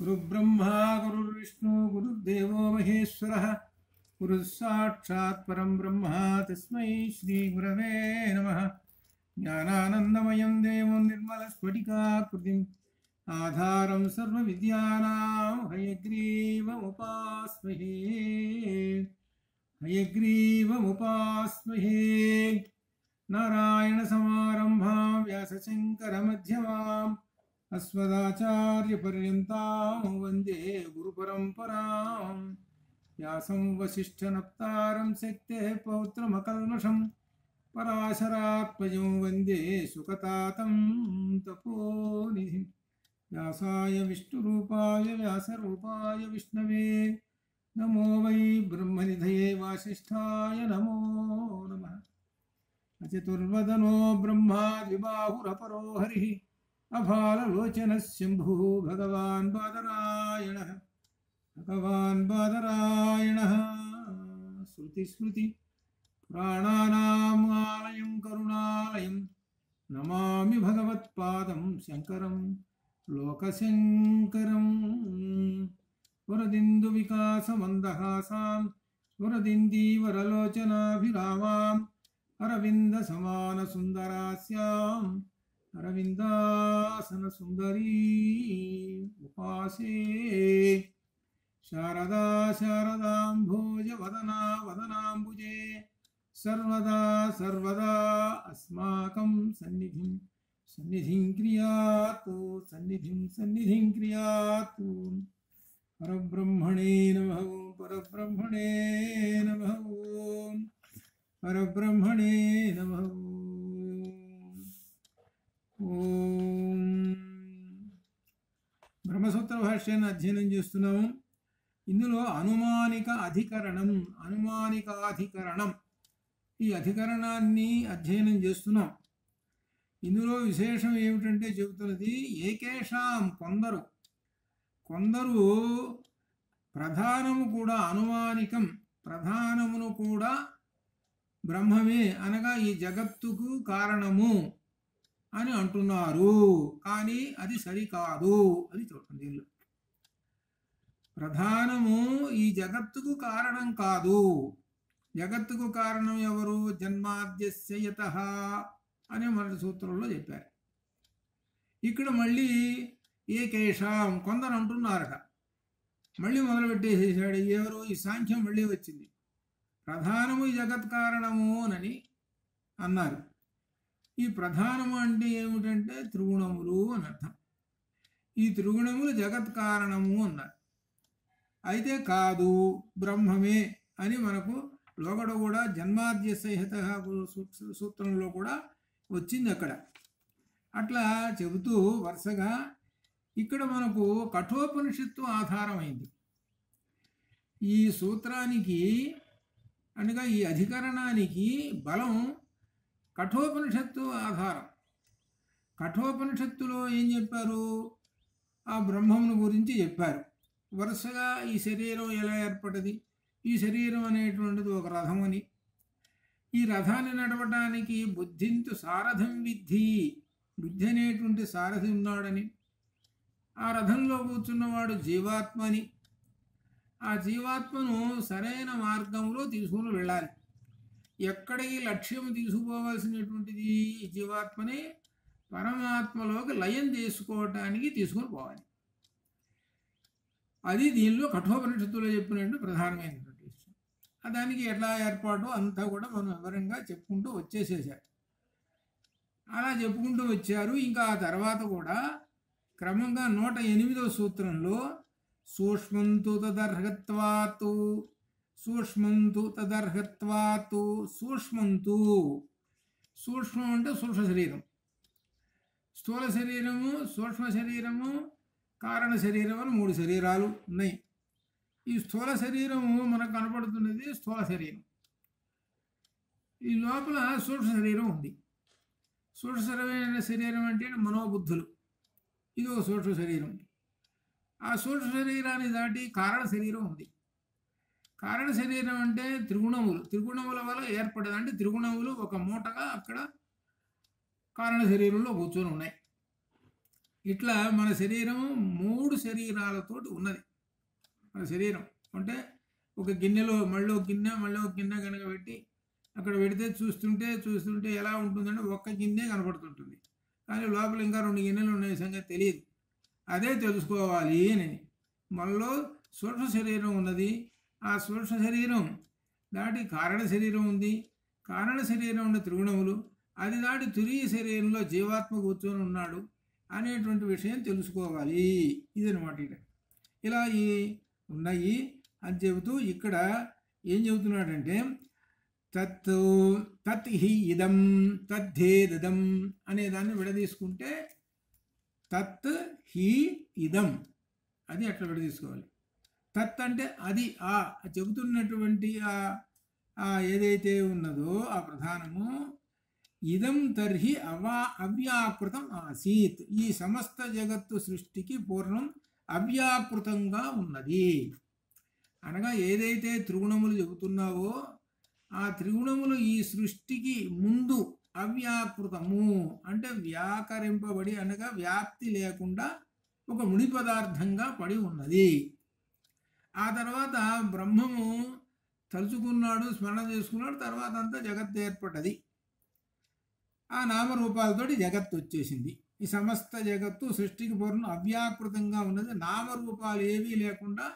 गुरुब्रह्मा गुरुर्विष्णु गुरुर्देवो महेश्वरः गुरुः साक्षात् परं ब्रह्म तस्मै श्रीगुरवे नमः। ज्ञानानन्दमयं देवं निर्मलस्फटिकाकृतिम् आधारं सर्वविद्यानां हयग्रीवमुपास्महे नारायणसमारम्भां व्यासशङ्करमध्यमाम् अस्मदाचार्यपर्यन्तां वन्दे गुरुपरम्परां। व्यासं वसिष्ठनप्तारं शक्तेः पौत्रमकल्मषं पराशरात्मजं वन्दे सुकतातं तपोनिधिं। व्यासाय विष्णुरूपाय व्यासरूपाय विष्णवे नमो वै ब्रह्मनिधये वासिष्ठाय नमो नमः। अचतुर्वदनो ब्रह्मा द्विबाहुरपरो हरिः अभाललोचनः शम्भुः भगवान् बादरायणः श्रुतिस्मृति पुराणानाम् आलयं करुणालयं नमामि भगवत्पादं शङ्करं लोकशङ्करं। वरदिन्दुविकासमन्दहासां वरदिन्दीवरलोचनाभिरामाम् अरविन्दसमानसुन्दरास्याम् अरविन्दासन सुंदरी उपासे। शारदा शारदाम्भोज वदना वदनाम्बुजे सर्वदा सर्वदा अस्माकं सन्निधिं क्रियातु सन्निधिं क्रियातु। परब्रह्मणे नमः परब्रह्मणे नमः परब्रह्मणे नमः। ఓం బ్రహ్మసూత్ర భాష్యాన్ని అధ్యయనం చేస్తున్నాము. ఇందులో అనుమానికాధికరణం ఈ అధికరణాన్ని అధ్యయనం చేస్తున్నాం. ఇందులో విశేషం ఏమిటంటే చెబుతున్నది ఏకేషాం కొందరు ప్రధానము కూడా అనుమానికం, ప్రధానమును కూడా బ్రహ్మమే అనగా ఈ జగత్తుకు కారణము అని అంటున్నారు. కానీ అది సరికాదు అని చూడండి. దీనిలో ప్రధానము ఈ జగత్తుకు కారణం కాదు. జగత్తుకు కారణం ఎవరు? జన్మాద్యస్య యతః అనే మొదటి సూత్రంలో చెప్పారు. ఇక్కడ మళ్ళీ ఏకేషాం కొందరు అంటున్నారట. మళ్ళీ మొదలు పెట్టేసేసాడు. ఎవరు? ఈ సాంఖ్యం మళ్ళీ వచ్చింది. ప్రధానము ఈ జగత్ కారణము అని అన్నారు. ఈ ప్రధానము అంటే ఏమిటంటే త్రిగుణములు అని అర్థం. ఈ త్రిగుణములు జగత్ కారణము అన్నారు. అయితే కాదు, బ్రహ్మమే అని మనకు లోగడ కూడా జన్మాద్య సహిత సూత్రంలో కూడా వచ్చింది అక్కడ. అట్లా చెబుతూ వరుసగా ఇక్కడ మనకు కఠోపనిషత్తు ఆధారమైంది. ఈ సూత్రానికి అనగా ఈ అధికరణానికి బలం కఠోపనిషత్తు ఆధారం. కఠోపనిషత్తులో ఏం చెప్పారు? ఆ బ్రహ్మమును గురించి చెప్పారు. వరుసగా ఈ శరీరం ఎలా ఏర్పడింది, ఈ శరీరం అనేటువంటిది ఒక రథం అని, ఈ రథాన్ని నడవటానికి బుద్ధింతు సారథం విద్ధి, బుద్ధి అనేటువంటి సారథి ఉన్నాడని, ఆ రథంలో కూర్చున్నవాడు జీవాత్మని, ఆ జీవాత్మను సరైన మార్గంలో తీసుకుని వెళ్ళాలి. ఎక్కడికి లక్ష్యం తీసుకుపోవాల్సినటువంటిది ఈ జీవాత్మని పరమాత్మలోకి లయం చేసుకోవటానికి తీసుకొని పోవాలి. అది దీనిలో కఠోపనిషత్తులో చెప్పినట్టు ప్రధానమైనటువంటి విషయం. దానికి ఎట్లా ఏర్పాటు అంతా కూడా మనం వివరంగా చెప్పుకుంటూ వచ్చేసేసారు. అలా చెప్పుకుంటూ వచ్చారు. ఇంకా ఆ తర్వాత కూడా క్రమంగా 108వ సూత్రంలో సూక్ష్మంతు తదర్హత్వాతు సూక్ష్మంతు తదర్హత్వాతు సూక్ష్మంతు, సూక్ష్మం అంటే సూక్ష్మ శరీరం, స్థూల శరీరము, సూక్ష్మ శరీరము, కారణ శరీరం అని 3 శరీరాలు ఉన్నాయి. ఈ స్థూల శరీరము మనకు కనపడుతున్నది స్థూల శరీరం. ఈ లోపల సూక్ష్మ శరీరం ఉంది. సూక్ష్మ శరీరం అంటే మనోబుద్ధులు, ఇది ఒక సూక్ష్మ శరీరం. ఆ సూక్ష్మ శరీరాన్ని దాటి కారణ శరీరం ఉంది. కారణ శరీరం అంటే త్రిగుణముల వల్ల ఏర్పడదు. అంటే త్రిగుణములు ఒక మూటగా అక్కడ కారణ శరీరంలో కూర్చొని ఉన్నాయి. ఇట్లా మన శరీరం 3 శరీరాలతోటి ఉన్నది. మన శరీరం అంటే ఒక గిన్నెలో మళ్ళీ ఒక గిన్నె కనుక పెట్టి అక్కడ పెడితే చూస్తుంటే ఎలా ఉంటుందంటే ఒక్క గిన్నె కనపడుతుంటుంది. కానీ లోపల ఇంకా 2 గిన్నెలు ఉన్నాయి సంగతి తెలియదు. అదే తెలుసుకోవాలి అని. మనలో సూక్ష్మ శరీరం ఉన్నది. ఆ సూక్ష్మ శరీరం దాటి కారణ శరీరం ఉంది. కారణ శరీరం ఉన్న త్రిగుణములు, అది దాటి తురీయ శరీరంలో జీవాత్మ కూర్చొని ఉన్నాడు అనేటువంటి విషయం తెలుసుకోవాలి. ఇదనమాట. ఇలా ఈ ఉన్నాయి అని చెబుతూ ఇక్కడ ఏం చెబుతున్నాడంటే తత్ హి ఇదం తద్ధేదం అనే దాన్ని విడదీసుకుంటే తత్ హి ఇదం అది అట్లా విడదీసుకోవాలి. తత్ అంటే అది ఆ చెబుతున్నటువంటి ఏదైతే ఉన్నదో ఆ ప్రధానము, ఇదం తర్హి అవ్యాకృతం ఆసీత్, ఈ సమస్త జగత్తు సృష్టికి పూర్వం అవ్యాకృతంగా ఉన్నది. అనగా ఏదైతే త్రిగుణములు చెబుతున్నావో ఆ త్రిగుణములు ఈ సృష్టికి ముందు అవ్యాకృతము అంటే వ్యాకరింపబడి అనగా వ్యాప్తి లేకుండా ఒక ముడి పదార్థంగా పడి ఉన్నది. ఆ తర్వాత బ్రహ్మము తలుచుకున్నాడు, స్మరణ చేసుకున్నాడు, తర్వాత అంతా జగత్తు ఏర్పడ్డది. ఆ నామరూపాలతోటి జగత్తు వచ్చేసింది. ఈ సమస్త జగత్తు సృష్టికి పూర్వం అవ్యాకృతంగా ఉన్నది. నామరూపాలు ఏవీ లేకుండా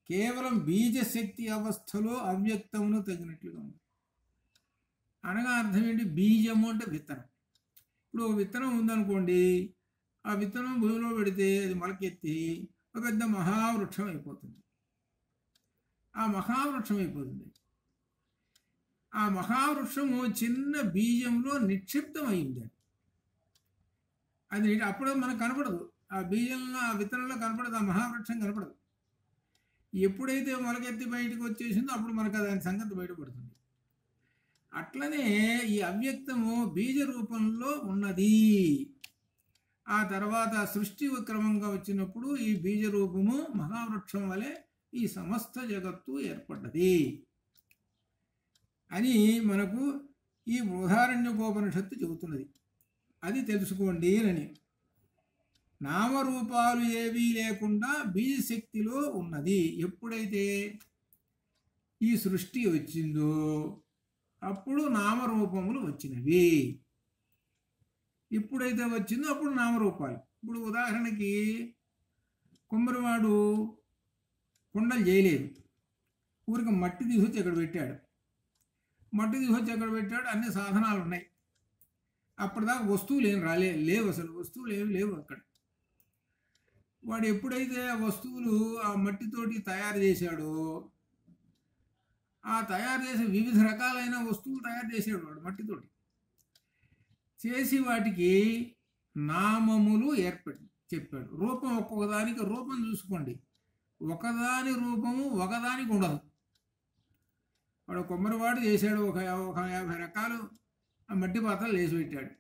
కేవలం బీజశక్తి అవస్థలో అవ్యక్తమును తగినట్లుగా ఉంది. అనగా అర్థం ఏంటి? బీజము అంటే విత్తనం. ఇప్పుడు విత్తనం ఉందనుకోండి, ఆ విత్తనం భూమిలో పెడితే అది మొలకెత్తి ఒక పెద్ద మహావృక్షం అయిపోతుంది. ఆ మహావృక్షము చిన్న బీజంలో నిక్షిప్తమైంది. అది అప్పుడు మనకు కనపడదు. ఆ బీజంలో ఆ విత్తనంలో కనపడదు, ఆ మహావృక్షం కనపడదు. ఎప్పుడైతే మొలకెత్తి బయటకు వచ్చేసిందో అప్పుడు మనకు దాని సంగతి బయటపడుతుంది. అట్లనే ఈ అవ్యక్తము బీజ రూపంలో ఉన్నది. ఆ తర్వాత సృష్టి క్రమంగా వచ్చినప్పుడు ఈ బీజ రూపము మహావృక్షం వలె ఈ సమస్త జగత్తు ఏర్పడ్డది అని మనకు ఈ బృహదారణ్యకోపనిషత్తు చెబుతున్నది. అది తెలుసుకోండి అని. నామరూపాలు ఏవీ లేకుండా బీజశక్తిలో ఉన్నది. ఎప్పుడైతే ఈ సృష్టి వచ్చిందో అప్పుడు నామరూపములు వచ్చినవి. ఎప్పుడైతే వచ్చిందో అప్పుడు నామరూపాలు. ఇప్పుడు ఉదాహరణకి కుమ్మరివాడు కుండలు చేయలేదు, ఊరికి మట్టి తీసుకొచ్చి అక్కడ పెట్టాడు. అన్ని సాధనాలు ఉన్నాయి. అప్పటిదాకా వస్తువులు ఏం లేవు, అసలు వస్తువులు ఏమి లేవు అక్కడ. వాడు ఎప్పుడైతే ఆ వస్తువులు ఆ మట్టితోటి తయారు చేశాడో, ఆ తయారు చేసే వివిధ రకాలైన వస్తువులు తయారు చేసాడు వాడు మట్టితోటి. చేసి వాటికి నామములు చెప్పాడు. రూపం ఒక్కొక్కదానికి రూపం చూసుకోండి. ఒకదాని రూపము ఒకదానికి ఉండదు. వాడు కొమ్మరివాడు చేశాడు, ఒక 50 రకాలు ఆ మట్టి పాత్రలు వేసి పెట్టాడు.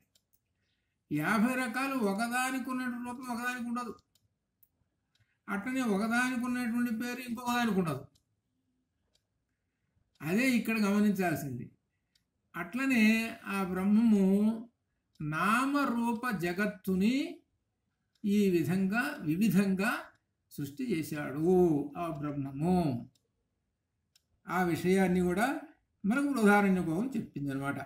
50 రకాలు ఒకదానికి ఉన్నటువంటి రూపం ఒకదానికి ఉండదు. అట్లనే ఒకదానికి ఉన్నటువంటి పేరు ఇంకొకదానికి ఉండదు. అదే ఇక్కడ గమనించాల్సింది. అట్లనే ఆ బ్రహ్మము నామరూప జగత్తుని ఈ వివిధంగా సృష్టి చేశాడు ఆ బ్రహ్మము. ఆ విషయాన్ని కూడా మనకు బృహదారణ్యకోపం చెప్పింది అనమాట.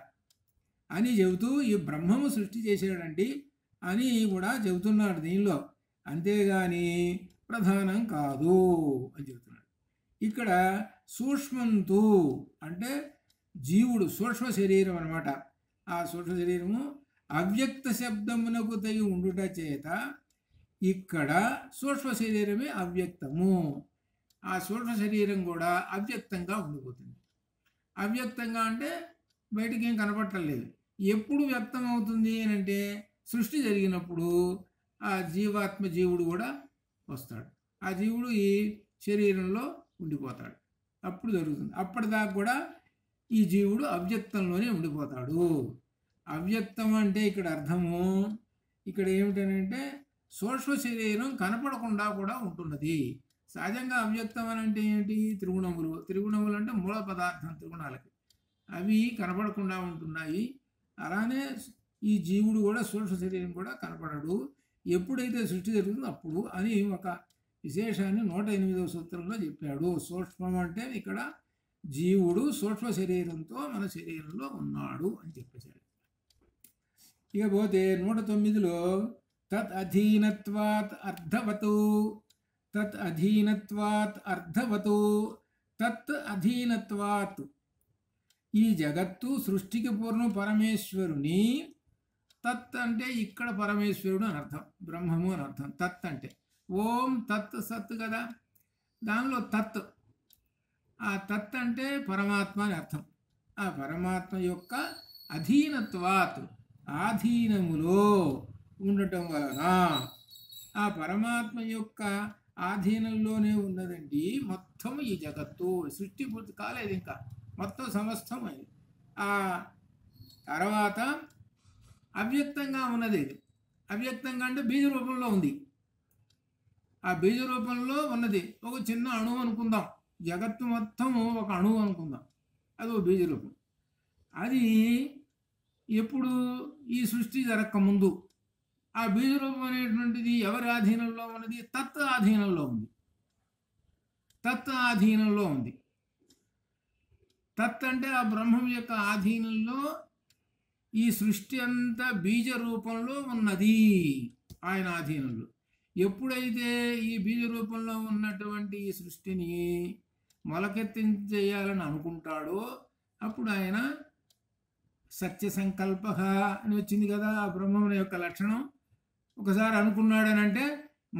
అని చెబుతూ ఈ బ్రహ్మము సృష్టి చేశాడండి అని కూడా చెబుతున్నాడు దీనిలో. అంతేగాని ప్రధానం కాదు అని చెబుతున్నాడు. ఇక్కడ సూక్ష్మంతు అంటే జీవుడు సూక్ష్మ శరీరం అనమాట. ఆ సూక్ష్మ శరీరము అవ్యక్త శబ్దమునకు తగి ఉండుట చేత ఇక్కడ సూక్ష్మ శరీరమే అవ్యక్తము. ఆ సూక్ష్మ శరీరం కూడా అవ్యక్తంగా ఉండిపోతుంది. అవ్యక్తంగా అంటే బయటికి ఏం కనపట్టలేదు. ఎప్పుడు వ్యక్తం అవుతుంది అని అంటే సృష్టి జరిగినప్పుడు ఆ జీవుడు కూడా వస్తాడు. ఆ జీవుడు ఈ శరీరంలో ఉండిపోతాడు. అప్పుడు జరుగుతుంది. అప్పటిదాకా కూడా ఈ జీవుడు అవ్యక్తంలోనే ఉండిపోతాడు. అవ్యక్తం అంటే ఇక్కడ అర్థము ఇక్కడ ఏమిటనంటే సూక్ష్మ శరీరం కనపడకుండా కూడా ఉంటున్నది. సహజంగా అవ్యక్తం అని అంటే ఏంటి? త్రిగుణములు అంటే మూల పదార్థం త్రిగుణాలకి, అవి కనపడకుండా ఉంటున్నాయి. అలానే ఈ జీవుడు కూడా సూక్ష్మ శరీరం కూడా కనపడడు. ఎప్పుడైతే సృష్టి జరుగుతుందో అప్పుడు అని ఒక విశేషాన్ని 108వ సూత్రంలో చెప్పాడు. సూక్ష్మం అంటే ఇక్కడ జీవుడు సూక్ష్మ శరీరంతో మన శరీరంలో ఉన్నాడు అని చెప్పేశాడు. ఇకపోతే 109లో తత్ అధీనత్వాత్ అర్ధవతు, తత్ అధీనత్వాత్ అర్ధవతు, తత్ అధీనత్వాత్. ఈ జగత్తు సృష్టికి పూర్వం పరమేశ్వరుని, తత్ అంటే ఇక్కడ పరమేశ్వరుడు అని అర్థం, బ్రహ్మము అని అర్థం. తత్ అంటే ఓం తత్ సత్ కదా, దానిలో తత్, ఆ తత్ అంటే పరమాత్మ అని అర్థం. ఆ పరమాత్మ యొక్క అధీనత్వాత్, ఆధీనములో ఉండటం వలన, ఆ పరమాత్మ యొక్క ఆధీనంలోనే ఉన్నదండి మొత్తం ఈ జగత్తు. సృష్టి పూర్తి కాలేదు, ఇంకా మొత్తం సమస్తం అయింది. ఆ తర్వాత అవ్యక్తంగా ఉన్నది. అవ్యక్తంగా అంటే బీజ రూపంలో ఉంది. ఆ బీజ రూపంలో ఉన్నది ఒక చిన్న అణువు అనుకుందాం, జగత్తు మొత్తం ఒక అణువు అనుకుందాం, అది ఒక బీజ రూపం. అది ఎప్పుడు ఈ సృష్టి జరగకముందు ఆ బీజ రూపం అనేటువంటిది ఎవరి ఆధీనంలో ఉన్నది? తత్ ఆధీనంలో ఉంది. తత్ ఆధీనంలో ఉంది. తత్ అంటే ఆ బ్రహ్మం యొక్క ఆధీనంలో ఈ సృష్టి అంతా బీజ రూపంలో ఉన్నది, ఆయన ఆధీనంలో. ఎప్పుడైతే ఈ బీజ రూపంలో ఉన్నటువంటి ఈ సృష్టిని మొలకెత్తించేయాలని అనుకుంటాడో అప్పుడు ఆయన సత్య సంకల్ప అని వచ్చింది కదా ఆ బ్రహ్మం యొక్క లక్షణం. ఒకసారి అనుకున్నాడని అంటే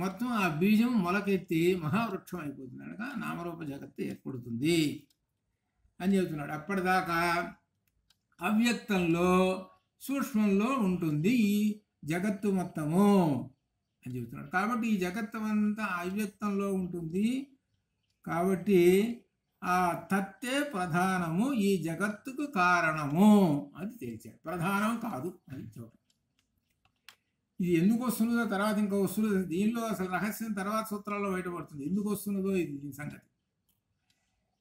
మొత్తం ఆ బీజం మొలకెత్తి మహావృక్షం అయిపోతుంది, అనగా నామరూప జగత్తు ఏర్పడుతుంది అని చెబుతున్నాడు. అప్పటిదాకా అవ్యక్తంలో సూక్ష్మంలో ఉంటుంది ఈ జగత్తు మొత్తము అని చెబుతున్నాడు. కాబట్టి ఈ జగత్తు అంతా అవ్యక్తంలో ఉంటుంది. కాబట్టి ఆ తత్తే ప్రధానము, ఈ జగత్తుకు కారణము అది తెలిసాడు. ప్రధానం కాదు అది చూడండి. ఇది ఎందుకు వస్తున్నదో తర్వాత ఇంకా వస్తున్నదో, దీనిలో అసలు రహస్యం తర్వాత సూత్రాల్లో బయటపడుతుంది ఎందుకు వస్తున్నదో ఇది దీని సంగతి.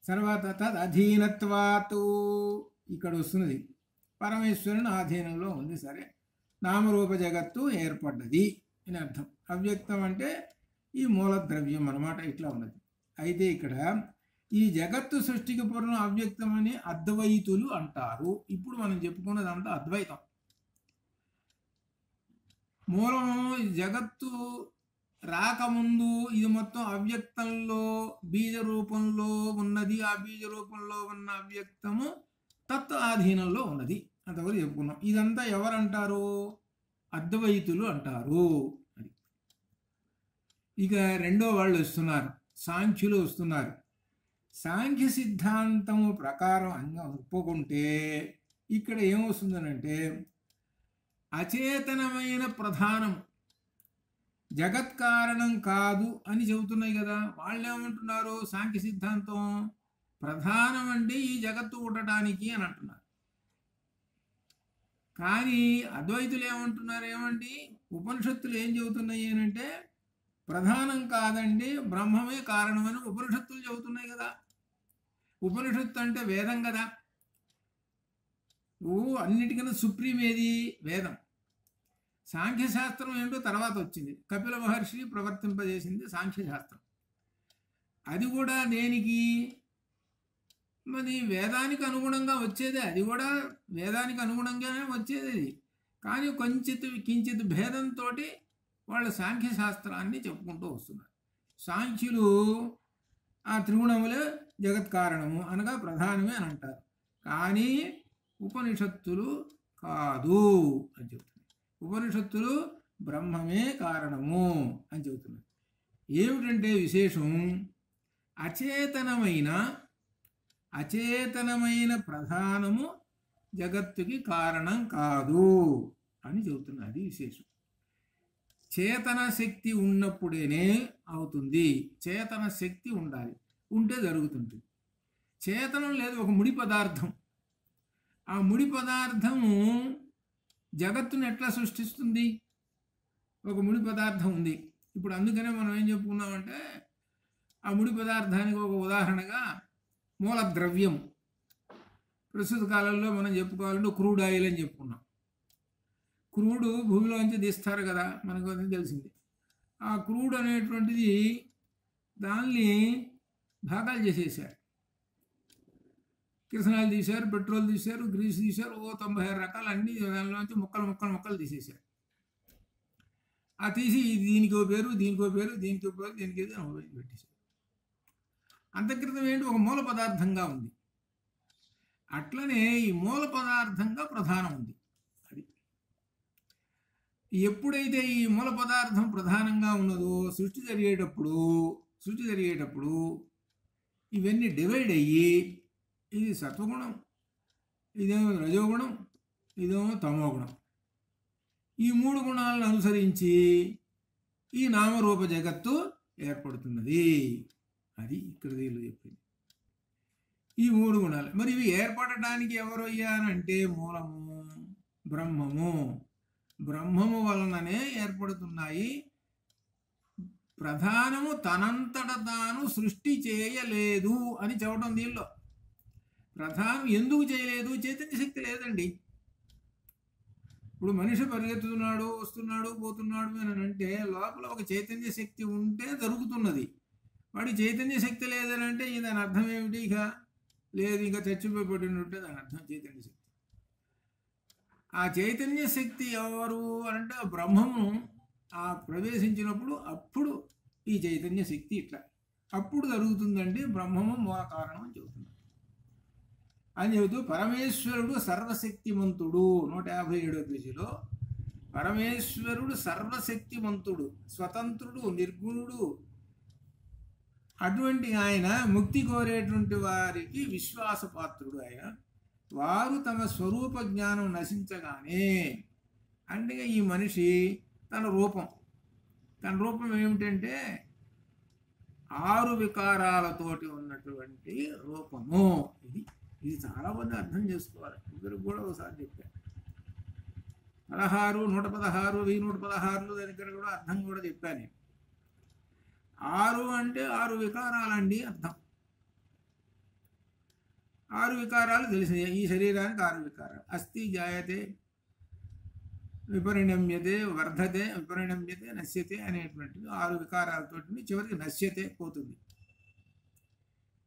తర్వాత తద్ అధీనత్వాతు ఇక్కడ వస్తున్నది, పరమేశ్వరుని ఆధీనంలో ఉంది. సరే, నామరూప జగత్తు ఏర్పడ్డది అని అర్థం. అవ్యక్తం అంటే ఈ మూలద్రవ్యం అన్నమాట, ఇట్లా ఉన్నది. అయితే ఇక్కడ ఈ జగత్తు సృష్టికి పూర్వం అవ్యక్తం అని అద్వైతులు అంటారు. ఇప్పుడు మనం చెప్పుకున్నదంతా అద్వైతం. మూలము జగత్తు రాకముందు ఇది మొత్తం అవ్యక్తంలో బీజ రూపంలో ఉన్నది. ఆ బీజ రూపంలో ఉన్న అవ్యక్తము తత్ ఆధీనంలో ఉన్నది అంతవరకు చెప్పుకున్నాం. ఇదంతా ఎవరంటారు? అద్వైతులు అంటారు. అది ఇక రెండో వాళ్ళు వస్తున్నారు, సాంఖ్యులు వస్తున్నారు. సాంఖ్య సిద్ధాంతము ప్రకారం ఒప్పుకుంటే ఇక్కడ ఏమొస్తుందనంటే అచేతనమైన ప్రధానం జగత్కారణం కాదు అని చెబుతున్నాయి కదా. వాళ్ళు ఏమంటున్నారు? సాంఖ్య సిద్ధాంతం ప్రధానం అంటే ఈ జగత్తు ఉండటానికి అని అంటున్నారు. కానీ అద్వైతులు ఏమంటున్నారు? ఏమండి, ఉపనిషత్తులు ఏం చెబుతున్నాయి అని అంటే ప్రధానం కాదండి, బ్రహ్మమే కారణమని ఉపనిషత్తులు చెబుతున్నాయి కదా. ఉపనిషత్తు అంటే వేదం కదా. అన్నిటికన్నా సుప్రీం ఏది? వేదం. సాంఖ్యశాస్త్రం ఏంటో తర్వాత వచ్చింది, కపిల మహర్షి ప్రవర్తింపజేసింది సాంఖ్యశాస్త్రం. అది కూడా దేనికి? మరి వేదానికి అనుగుణంగా వచ్చేదే, అది కూడా వేదానికి అనుగుణంగానే వచ్చేది. కానీ కించిత్ భేదంతో వాళ్ళు సాంఖ్యశాస్త్రాన్ని చెప్పుకుంటూ వస్తున్నారు. సాంఖ్యులు ఆ త్రిగుణములే జగత్ కారణము అనగా ప్రధానమే అని అంటారు. కానీ ఉపనిషత్తులు కాదు అని చెబుతున్నారు. ఉపనిషత్తులు బ్రహ్మమే కారణము అని చెబుతున్నారు. ఏమిటంటే విశేషం, అచేతనమైన ప్రధానము జగత్తుకి కారణం కాదు అని చెబుతున్నారు. అది విశేషం. చేతన శక్తి ఉన్నప్పుడేనే అవుతుంది. చేతన శక్తి ఉండాలి, ఉంటే జరుగుతుంది. చేతనం లేదు, ఒక ముడి పదార్థం. ఆ ముడి పదార్థము జగత్తును ఎట్లా సృష్టిస్తుంది? ఒక ముడి పదార్థం ఉంది. ఇప్పుడు అందుకనే మనం ఏం చెప్పుకున్నామంటే ఆ ముడి పదార్థానికి ఒక ఉదాహరణగా మూలద్రవ్యం. ప్రస్తుత కాలంలో మనం చెప్పుకోవాలంటే క్రూడ్ ఆయిల్ అని చెప్పుకున్నాం. క్రూడ్ భూమిలోంచి తీస్తారు కదా, మనకు అది తెలిసింది. ఆ క్రూడ్ అనేటువంటిది దాన్ని భాగాలు చేసేసారు. కిరసనాయిల్ తీశారు, పెట్రోల్ తీశారు, గ్రీస్ తీశారు, 96 రకాలు అన్నీ దానిలోంచి ముక్కలు తీసేశారు. ఆ తీసి దీనికో పేరు, దీనికో పేరు, దీనికో పేరు, దీనికి పెట్టేశారు. అంతక్రితం ఏంటి, ఒక మూల పదార్థంగా ఉంది. అట్లనే ఈ మూల పదార్థంగా ప్రధానం ఉంది. అది ఎప్పుడైతే ఈ మూల పదార్థం ప్రధానంగా ఉన్నదో సృష్టి జరిగేటప్పుడు ఇవన్నీ డివైడ్ అయ్యి, ఇది సత్వగుణం, ఇదేమో రజోగుణం, ఇదేమో తమోగుణం, ఈ 3 గుణాలను అనుసరించి ఈ నామరూప జగత్తు ఏర్పడుతున్నది. అది ఇక్కడ వీళ్ళు చెప్పింది. ఈ 3 గుణాలు మరి ఇవి ఏర్పడటానికి ఎవరు అయ్యారంటే మూలము బ్రహ్మము వలననే ఏర్పడుతున్నాయి. ప్రధానము తనంతట తాను సృష్టి చేయలేదు అని చెప్పడం దీనిలో. ప్రధానం ఎందుకు చేయలేదు? చైతన్య శక్తి లేదండి. ఇప్పుడు మనిషి పరిగెత్తుతున్నాడు, వస్తున్నాడు, పోతున్నాడు అని అంటే లోపల ఒక చైతన్య శక్తి ఉంటే జరుగుతున్నది. వాడి చైతన్య శక్తి లేదని అంటే దాని అర్థం ఏమిటి? ఇక లేదు, ఇంకా చచ్చిపోయి పడినట్టే దాని అర్థం చైతన్య శక్తి. ఆ చైతన్య శక్తి ఎవరు అంటే బ్రహ్మము ఆ ప్రవేశించినప్పుడు అప్పుడు ఈ చైతన్య శక్తి ఇట్లా అప్పుడు జరుగుతుందండి. బ్రహ్మము మూల కారణం అని చెబుతున్నారు. అని చెబుతూ పరమేశ్వరుడు సర్వశక్తిమంతుడు 157వ పేజీలో పరమేశ్వరుడు సర్వశక్తిమంతుడు, స్వతంత్రుడు, నిర్గుణుడు. అటువంటి ఆయన ముక్తి కోరేటువంటి వారికి విశ్వాసపాత్రుడు. ఆయన వారు తమ స్వరూప జ్ఞానం నశించగానే, అంటే ఈ మనిషి తన రూపం ఏమిటంటే 6 వికారాలతోటి ఉన్నటువంటి రూపము. ఇది చాలా మంది అర్థం చేసుకోవాలి. ఇద్దరు కూడా ఒకసారి చెప్పారు. 16, 116, 1116 దగ్గర కూడా అర్థం కూడా చెప్పాను. 6 అంటే 6 వికారాలండి అర్థం. 6 వికారాలు తెలిసినాయి. ఈ శరీరానికి 6 వికారాలు. అస్థి, జాయతే, విపరిణమ్యతే, వర్ధతే, విపరిణమ్యతే, నశ్యతే అనేటువంటివి 6 వికారాలతో చివరికి నశ్యతే పోతుంది.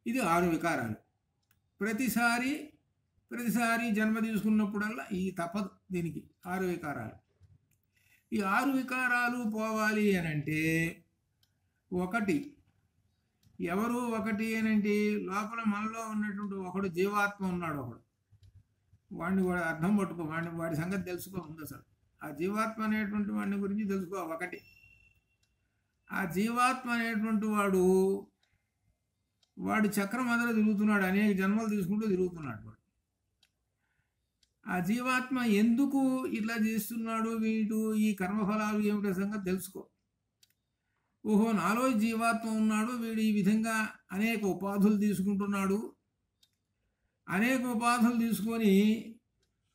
ఇది 6 వికారాలు. ప్రతిసారి జన్మ తీసుకున్నప్పుడల్లా ఈ తప్పదు. దీనికి 6 వికారాలు. ఈ 6 వికారాలు పోవాలి అనంటే ఎవరు అనంటే లోపల మనలో ఉన్నటువంటి ఒకడు జీవాత్మ ఉన్నాడు. వాడిని కూడా అర్థం పట్టుకో, వాడి సంగతి తెలుసుకో ఉంది. అసలు ఆ జీవాత్మ అనేటువంటి వాడిని గురించి తెలుసుకో. ఆ జీవాత్మ అనేటువంటి వాడు చక్రం మొదలు తిరుగుతున్నాడు, అనేక జన్మలు తీసుకుంటూ తిరుగుతున్నాడు. ఆ జీవాత్మ ఎందుకు ఇట్లా చేస్తున్నాడు, ఈ కర్మఫలాలు ఏమిటో సంగతి తెలుసుకో. ఓహో, నాలో జీవాత్మ ఉన్నాడు, వీడు ఈ విధంగా అనేక ఉపాధులు తీసుకుంటున్నాడు. అనేక ఉపాధులు తీసుకొని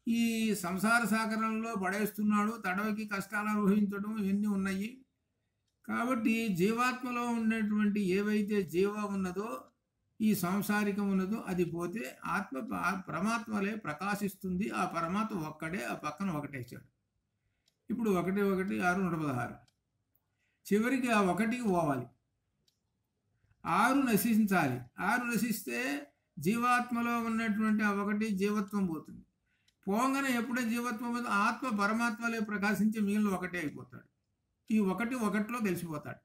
ఈ సంసార సాగరంలో పడేస్తున్నాడు. తడవకి కష్టాలు అనుభవించడం ఇవన్నీ ఉన్నాయి. కాబట్టి జీవాత్మలో ఉన్నటువంటి ఏవైతే జీవ ఉన్నదో, ఈ సాంసారికం ఉన్నదో అది పోతే ఆత్మ పరమాత్మలే ప్రకాశిస్తుంది. ఆ పరమాత్మ ఒక్కడే, ఆ పక్కన ఒకటేసాడు. ఇప్పుడు 1, 1, 6, 116. చివరికి ఆ 1కి పోవాలి. 6 నశించాలి. 6 నశిస్తే జీవాత్మలో ఉన్నటువంటి ఆ 1 జీవత్వం పోతుంది. పోగానే ఎప్పుడే జీవత్వం పోతే ఆత్మ పరమాత్మలే ప్రకాశించి మిగిలిన ఒకటే అయిపోతాడు. ఈ 1 తెలిసిపోతాడు.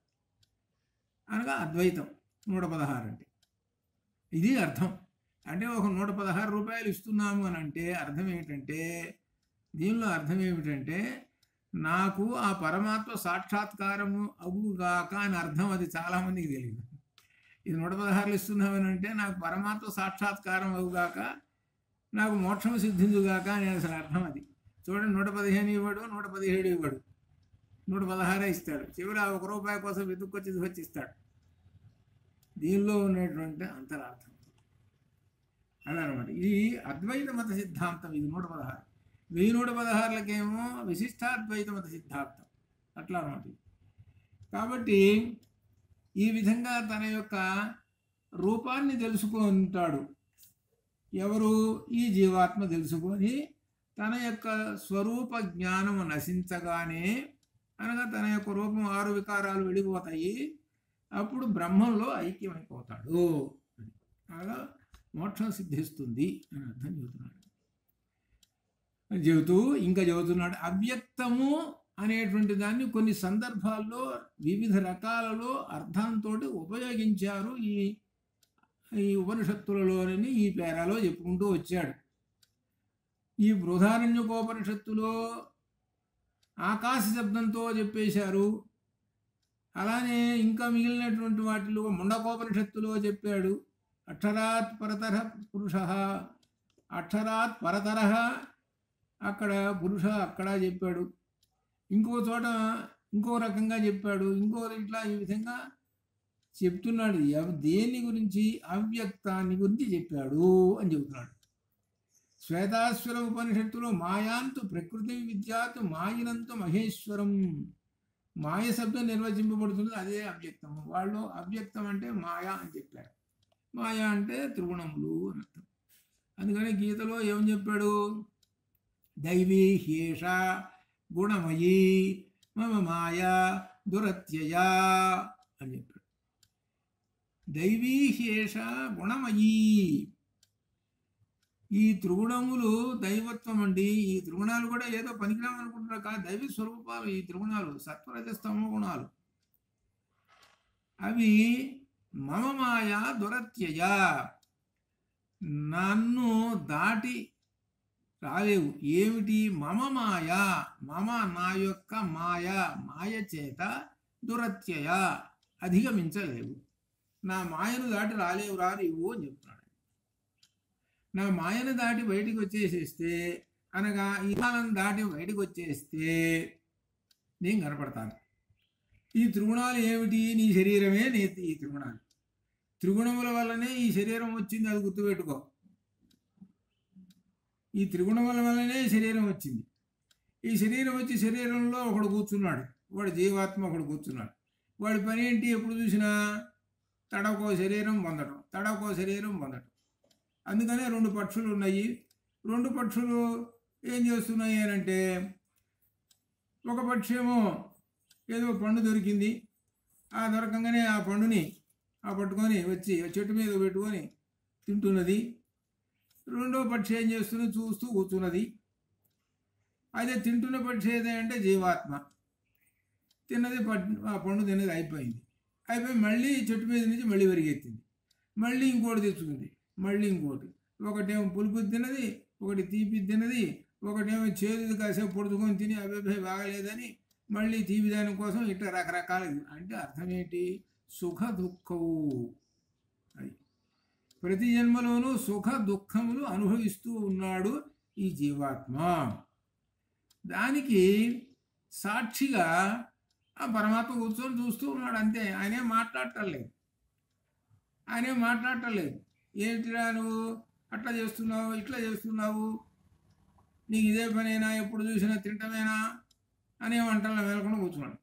అనగా అద్వైతం 116 అంటే ఇది అర్థం. అంటే ఒక 116 రూపాయలు ఇస్తున్నాము అని అంటే అర్థం ఏమిటంటే, దీనిలో అర్థం ఏమిటంటే నాకు ఆ పరమాత్మ సాక్షాత్కారము అగుగాక అని అర్థం. అది చాలామందికి తెలియదు. ఇది 116 ఇస్తున్నామని అంటే నాకు పరమాత్మ సాక్షాత్కారం అగుగాక, నాకు మోక్షం సిద్ధించుగాక అని అసలు అర్థం. అది చూడండి, 115 ఇవ్వడు, 117 ఇవ్వడు, 116 ఇస్తాడు. చివరి ఆ 1 రూపాయి కోసం వెతుక్కొచ్చి వచ్చి ఇస్తాడు. దీనిలో ఉన్నటువంటి అంతరార్థం అలా అనమాట. ఇది అద్వైత మత సిద్ధాంతం. ఇది 116. 1116లకేమో విశిష్టాద్వైత మత సిద్ధాంతం అట్లా అనమాట. కాబట్టి ఈ విధంగా తన యొక్క రూపాన్ని తెలుసుకుంటాడు. ఎవరు? ఈ జీవాత్మ తెలుసుకొని తన యొక్క స్వరూప జ్ఞానము నశించగానే, అనగా తన యొక్క రూపం 6 వికారాలు వెళ్ళిపోతాయి, అప్పుడు బ్రహ్మంలో ఐక్యమైపోతాడు. అనగా మోక్షం సిద్ధిస్తుంది అని అర్థం చెబుతున్నాడు. ఇంకా చెబుతున్నాడు, అవ్యక్తము అనేటువంటి దాన్ని కొన్ని సందర్భాల్లో వివిధ రకాలలో అర్థంతో ఉపయోగించారు. ఈ ఉపనిషత్తులలోని ఈ పేరాలో చెప్పుకుంటూ వచ్చాడు. ఈ బృహదారణ్యకోపనిషత్తులో ఆకాశ శబ్దంతో చెప్పేశారు. అలానే ఇంకా మిగిలినటువంటి వాటిలో ముండకోపనిషత్తులో చెప్పాడు. అక్షరాత్ పరతర పురుష, అక్షరాత్ పరతర అక్కడ పురుష అక్కడ చెప్పాడు. ఇంకో చోట ఇంకో రకంగా చెప్పాడు. ఇంకో ఇట్లా ఈ విధంగా చెప్తున్నాడు. దేని గురించి? అవ్యక్తాన్ని గురించి చెప్పాడు అని చెబుతున్నాడు. శ్వేతాశ్వర ఉపనిషత్తులో మాయాంతు ప్రకృతి విద్యాత్ మాయినంతు మహేశ్వరం, మాయ శబ్దం నిర్వచింపబడుతుంది, అదే అవ్యక్తము. వాళ్ళు అవ్యక్తం అంటే మాయా అని చెప్పారు. మాయా అంటే త్రిగుణములు అని అర్థం. అందుకని గీతలో ఏం చెప్పాడు? దైవీ హ్యేష గుణమయీ మమ మాయా దురత్యయా అని చెప్పాడు. దైవీ హ్యేష గుణమయీ, ఈ త్రిగుణములు దైవత్వం అండి. ఈ త్రిగుణాలు కూడా ఏదో పనికిరామనుకుంటున్నారు కాదు, దైవ స్వరూపాలు ఈ త్రిగుణాలు, సత్వరజస్తమో గుణాలు. అవి మమ మాయా దురత్యయ, నన్ను దాటి రాలేవు. ఏమిటి? మమ మాయ, మమ నా యొక్క మాయ, మాయ చేత దురత్యయ అధిగమించలేవు. నా మాయను దాటి రాలేవు నీవు అని చెప్తున్నాడు. నా మాయను దాటి బయటికి వచ్చేసేస్తే, అనగా ఈ కాలం దాటి బయటికి వచ్చేస్తే నేను కనపడతాను. ఈ త్రిగుణాలు ఏమిటి? నీ శరీరమే ఈ త్రిగుణాలు. త్రిగుణముల వల్లనే ఈ శరీరం వచ్చింది, అది గుర్తుపెట్టుకో. ఈ త్రిగుణముల వల్లనే శరీరం వచ్చింది. ఈ శరీరం వచ్చి శరీరంలో ఒకడు కూర్చున్నాడు, వాడు జీవాత్మ ఒకడు కూర్చున్నాడు. వాడి పని ఏంటి? ఎప్పుడు చూసినా తడవకో శరీరం పొందడం, తడవకో శరీరం పొందడం. అందుకనే 2 పక్షులు ఉన్నాయి. 2 పక్షులు ఏం చేస్తున్నాయి అని అంటే, ఒక పక్షి ఏమో ఏదో పండు దొరికింది, ఆ దొరకంగానే ఆ పండుని పట్టుకొని వచ్చి చెట్టు మీద పెట్టుకొని తింటున్నది. రెండో పక్షి ఏం చేస్తున్నది? చూస్తూ కూర్చున్నది. అదే తింటున్న పక్షి ఏదంటే జీవాత్మ. తిన్నది, ఆ పండు తిన్నది అయిపోయి మళ్ళీ చెట్టు మీద నుంచి మళ్ళీ పెరిగెత్తింది. మళ్ళీ ఇంకోటి తెచ్చుకుంది, మళ్ళీ ఇంకోటి. ఒకటేమో పులుపు తిన్నది, ఒకటి తీపి తిన్నది, ఒకటేమో చేదు కాసేపు పొడుచుకొని తిని అభిప్రాయం బాగలేదని మళ్ళీ తీపి దాని కోసం ఇట్లా రకరకాల. అంటే అర్థం ఏంటి? సుఖ దుఃఖవు. అది ప్రతి జన్మలోనూ సుఖ దుఃఖములు అనుభవిస్తూ ఉన్నాడు ఈ జీవాత్మ. దానికి సాక్షిగా ఆ పరమాత్మ కూర్చొని చూస్తూ ఉన్నాడు అంతే. ఆయనేం మాట్లాడటం లేదు. ఏంటిరా నువ్వు అట్లా చేస్తున్నావు, ఇట్లా చేస్తున్నావు, నీకు ఇదే పనేనా, ఎప్పుడు చూసినా తింటమేనా అనే వంటల్లో వెళ్ళకుండా కూర్చున్నాడు.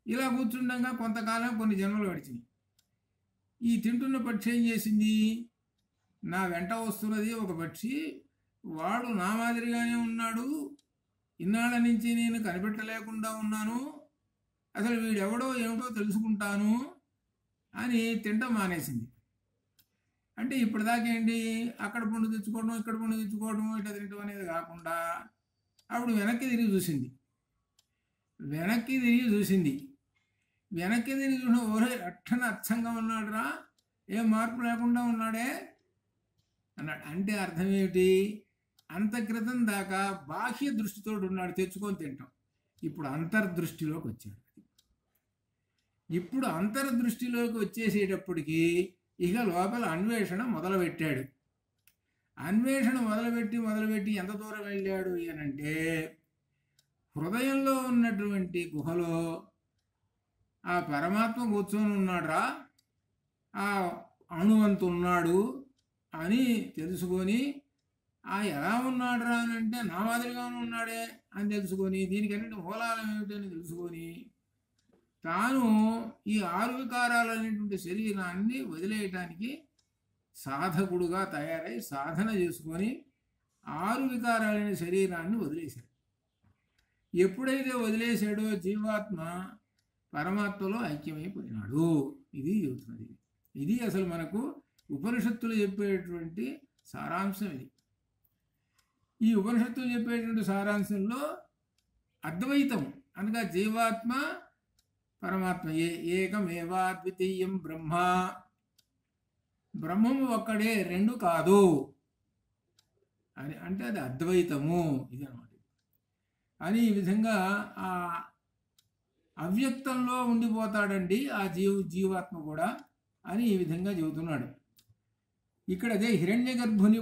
ఇలా కూర్చుండగా కొంతకాలం కొన్ని జన్మలు గడిచినాయి. ఈ తింటున్న పక్షి ఏం చేసింది? నా వెంట వస్తున్నది ఒక పక్షి, వాడు నా మాదిరిగానే ఉన్నాడు, ఇన్నాళ్ళ నుంచి నేను కనిపెట్టలేకుండా ఉన్నాను, అసలు వీడెవడో ఏమిటో తెలుసుకుంటాను అని తింటం మానేసింది. అంటే ఇప్పటిదాకా ఏంటి? అక్కడ పండు తెచ్చుకోవడం, ఇక్కడ పండు తెచ్చుకోవడం, ఇట్లా తినటం అనేది కాకుండా అప్పుడు వెనక్కి తిరిగి చూసింది. చూసిన ఓరే అట్టన అచ్చంగా ఉన్నాడురా, ఏం మార్పు లేకుండా ఉన్నాడే అన్నాడు. అంటే అర్థం ఏమిటి? అంత క్రితం దాకా బాహ్య దృష్టితో ఉన్నాడు, తెచ్చుకొని తింటాం. ఇప్పుడు అంతర్దృష్టిలోకి వచ్చాడు. ఇప్పుడు అంతర్దృష్టిలోకి వచ్చేసేటప్పటికి ఇక లోపల అన్వేషణ మొదలుపెట్టాడు. అన్వేషణ మొదలుపెట్టి ఎంత దూరం వెళ్ళాడు అనంటే, హృదయంలో ఉన్నటువంటి గుహలో ఆ పరమాత్మ కూర్చొని ఉన్నాడురా, ఆ అణువంతు ఉన్నాడు అని తెలుసుకొని, ఎలా ఉన్నాడురా అని అంటే నా మాదిరిగానే ఉన్నాడే అని తెలుసుకొని, దీనికన్నిటి మూలాలు ఏమిటని తెలుసుకొని, తాను ఈ 6 వికారాలనేటువంటి శరీరాన్ని వదిలేయటానికి సాధకుడుగా తయారై సాధన చేసుకొని 6 వికారాలైన శరీరాన్ని వదిలేశాడు. ఎప్పుడైతే వదిలేశాడో జీవాత్మ పరమాత్మలో ఐక్యమైపోయినాడు. ఇది చెబుతున్నది. ఇది అసలు మనకు ఉపనిషత్తులు చెప్పేటువంటి సారాంశం. ఇది ఈ ఉపనిషత్తులు చెప్పేటువంటి సారాంశంలో అద్వైతం అనగా జీవాత్మ పరమాత్మ ఏకమేవాద్వితీయం బ్రహ్మ, బ్రహ్మము ఒక్కడే, రెండు కాదు అని అంటే అది అద్వైతము. ఇది అన్నమాట. అని ఈ విధంగా ఆ అవ్యక్తంలో ఉండిపోతాడండి ఆ జీవాత్మ కూడా అని ఈ విధంగా చెబుతున్నాడు. ఇక్కడ అదే హిరణ్య గర్భుని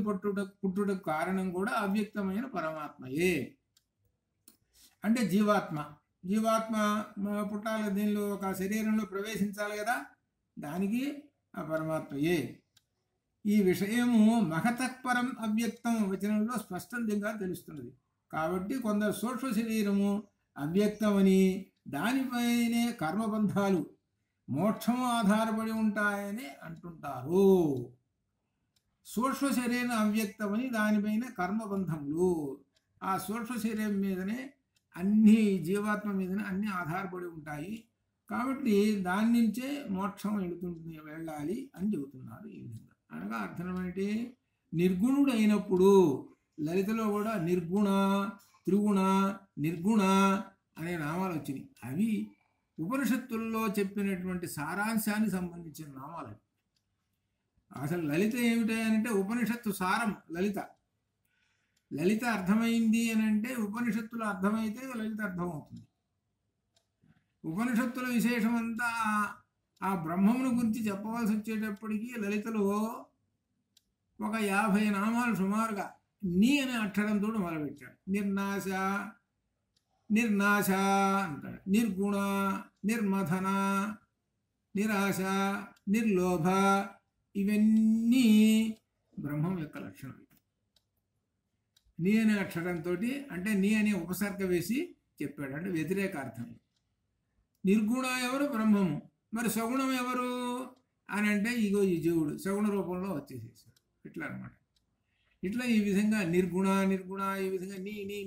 పుట్టుటకు కారణం కూడా అవ్యక్తమైన పరమాత్మయే. అంటే జీవాత్మ పుట్టాలి, దీనిలో ఒక శరీరంలో ప్రవేశించాలి కదా, దానికి ఆ పరమాత్మయే. ఈ విషయము మహతఃపరం అవ్యక్తం వచనంలో స్పష్టంగా తెలుస్తున్నది. కాబట్టి కొందరు సూక్ష్మ శరీరము అవ్యక్తమని, దానిపైనే కర్మబంధాలు మోక్షము ఆధారపడి ఉంటాయని అంటుంటారు. సూక్ష్మ శరీరం అవ్యక్తమని, దానిపైన కర్మబంధములు, ఆ సూక్ష్మ శరీరం మీదనే అన్ని జీవాత్మ మీదనే అన్నీ ఆధారపడి ఉంటాయి. కాబట్టి దాని నుంచే మోక్షం వెళ్ళాలి అని చెబుతున్నారు. ఈ విధంగా అనగా అర్థం ఏంటి? నిర్గుణుడు అయినప్పుడు లలితలో కూడా నిర్గుణ, త్రిగుణ, నిర్గుణ అనే నామాలు వచ్చినాయి. అవి ఉపనిషత్తుల్లో చెప్పినటువంటి సారాంశానికి సంబంధించిన నామాలు. అసలు లలిత ఏమిటి అంటే ఉపనిషత్తు సారం లలిత. లలిత అర్థమైంది అని అంటే ఉపనిషత్తులు అర్థమైతే లలిత అర్థమవుతుంది. ఉపనిషత్తుల విశేషం అంతా ఆ బ్రహ్మమును గురించి చెప్పవలసి వచ్చేటప్పటికీ లలితలో ఒక 50 నామాలు సుమారుగా నీ అనే అక్షరంతో మొదలుపెట్టాడు. నిర్నాశ అంటాడు, నిర్గుణ, నిర్మథన, నిరాశ, నిర్లోభ, ఇవన్నీ బ్రహ్మం యొక్క లక్షణాలు. నీ అనే అక్షరంతో అంటే నీ అనే ఉపసర్గ వేసి చెప్పాడు, అంటే వ్యతిరేకార్థం. నిర్గుణ ఎవరు? బ్రహ్మము. మరి సగుణం ఎవరు అని అంటే ఇగో ఈ జీవుడు సగుణ రూపంలో వచ్చేసేసాడు. ఇట్లా అనమాట. ఇట్లా ఈ విధంగా నిర్గుణ ఈ విధంగా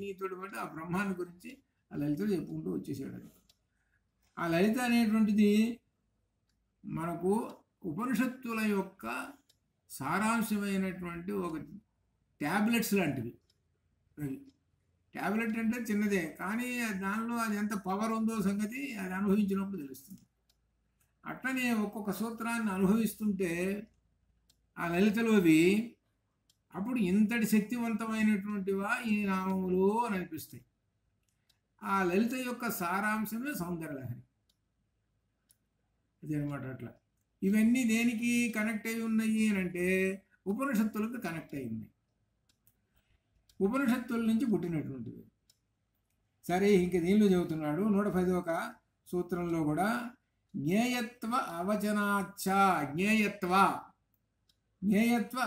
నీతోటి బట్టి ఆ బ్రహ్మాన్ని గురించి ఆ లలిత చెప్పుకుంటూ వచ్చేసాడు. ఆ లలిత అనేటువంటిది మనకు ఉపనిషత్తుల యొక్క సారాంశమైనటువంటి ఒక ట్యాబ్లెట్స్ లాంటివి. ట్యాబ్లెట్ అంటే చిన్నదే, కానీ దానిలో అది ఎంత పవర్ ఉందో సంగతి అది అనుభవించినప్పుడు తెలుస్తుంది. అట్లనే ఒక్కొక్క సూత్రాన్ని అనుభవిస్తుంటే ఆ లలితలోవి అప్పుడు ఇంతటి శక్తివంతమైనటువంటివా ఈ నామములు అని అనిపిస్తాయి. ఆ లలిత యొక్క సారాంశమే సౌందర్యలహరి. అదనమాట. అట్లా ఇవన్నీ దేనికి కనెక్ట్ అయి ఉన్నాయి అని అంటే ఉపనిషత్తులకు కనెక్ట్ అయి ఉన్నాయి. ఉపనిషత్తుల నుంచి పుట్టినటువంటివి. సరే, ఇంక దీనిలో చెబుతున్నాడు 110వ సూత్రంలో కూడా జ్ఞేయత్వ అవచనాచ్చ, జ్ఞేయత్వ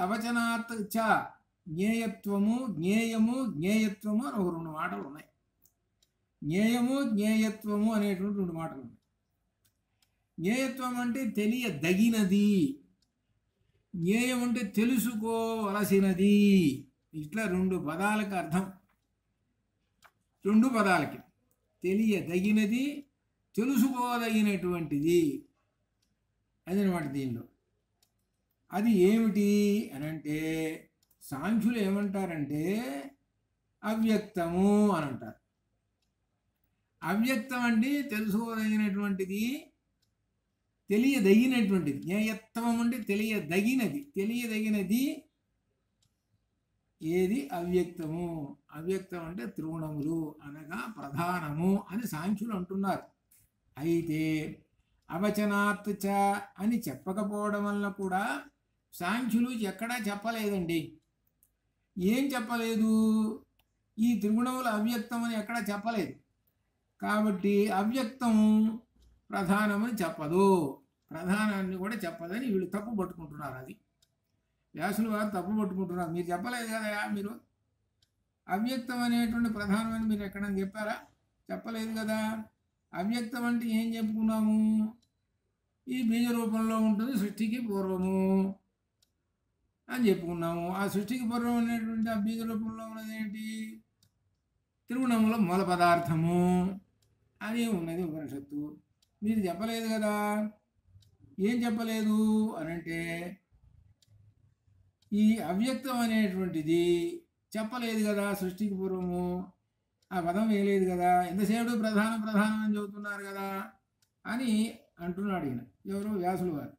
అవచనాత్ చ, జ్ఞేయత్వము, జ్ఞేయము, జ్ఞేయత్వము అని ఒక 2 మాటలు ఉన్నాయి. జ్ఞేయము, జ్ఞేయత్వము అనేటువంటి 2 మాటలు ఉన్నాయి. జ్ఞేయత్వం అంటే తెలియదగినది, జ్ఞేయం అంటే తెలుసుకోవలసినది. ఇట్లా 2 పదాలకు అర్థం. 2 పదాలకి తెలియదగినది, తెలుసుకోదగినటువంటిది అదనమాట. దీనిలో అది ఏమిటి అని అంటే సాంఖ్యులు ఏమంటారంటే అవ్యక్తము అని అంటారు. అవ్యక్తం అంటే తెలుసుకోదగినటువంటిది, తెలియదగినటువంటిది. జ్ఞేయత్వం అంటే తెలియదగినది ఏది? అవ్యక్తము. అవ్యక్తం అంటే త్రిగుణములు అనగా ప్రధానము అని సాంఖ్యులు అంటున్నారు. అయితే అవచనాత్ చ అని చెప్పకపోవడం వల్ల కూడా సాంఖ్యులు ఎక్కడా చెప్పలేదండి. ఏం చెప్పలేదు? ఈ త్రిగుణములు అవ్యక్తం అని ఎక్కడా చెప్పలేదు. కాబట్టి అవ్యక్తం ప్రధానమని చెప్పదు, ప్రధానాన్ని కూడా చెప్పదని వీళ్ళు తప్పు పట్టుకుంటున్నారు. అది వ్యాసులు వారు తప్పు పట్టుకుంటున్నారు. మీరు చెప్పలేదు కదా, మీరు అవ్యక్తం అనేటువంటి ప్రధానమని మీరు ఎక్కడైనా చెప్పారా? చెప్పలేదు కదా. అవ్యక్తం అంటే ఏం చెప్పుకున్నాము? ఈ బీజ రూపంలో ఉంటుంది సృష్టికి పూర్వము అని చెప్పుకున్నాము. ఆ సృష్టికి పూర్వం అనేటువంటి ఆ బీజ రూపంలో ఉన్నది ఏంటి? త్రిగుణముల మూల పదార్థము అని ఉన్నది ఉపనిషత్తు. మీరు చెప్పలేదు కదా. ఏం చెప్పలేదు అనంటే ఈ అవ్యక్తం అనేటువంటిది చెప్పలేదు కదా. సృష్టికి పూర్వము ఆ పదం వేయలేదు కదా. ఎంతసేపు ప్రధానం ప్రధానం అని చెబుతున్నారు కదా అని అంటున్నాడు ఈయన. ఎవరు? వ్యాసులు వారు.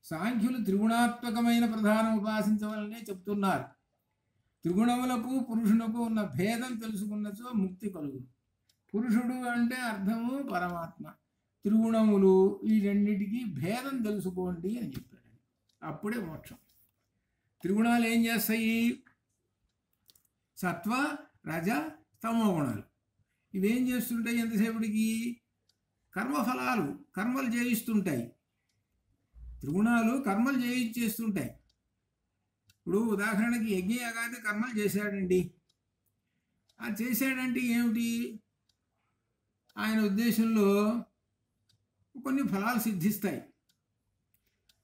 సాంఖ్యులు త్రిగుణాత్మకమైన ప్రధానం ఉపాసించవాలనే చెప్తున్నారు. త్రిగుణములకు పురుషునకు ఉన్న భేదం తెలుసుకున్నచో ముక్తి కలుగు. పురుషుడు అంటే అర్థము పరమాత్మ, త్రిగుణములు ఈ రెండింటికి భేదం తెలుసుకోండి అని చెప్పాడు. అప్పుడే మోక్షం. త్రిగుణాలు ఏం చేస్తాయి? సత్వ, రజ, తమో గుణాలు. ఇవేం చేస్తుంటాయి? ఎంతసేపటికి కర్మఫలాలు, కర్మలు చేయిస్తుంటాయి. త్రిగుణాలు కర్మలు చేయిస్తుంటాయి. ఇప్పుడు ఉదాహరణకి యజ్ఞయాగాది కర్మలు చేశాడండి. ఆ చేశాడంటే ఏమిటి? ఆయన ఉద్దేశంలో కొన్ని ఫలాలు సిద్ధిస్తాయి.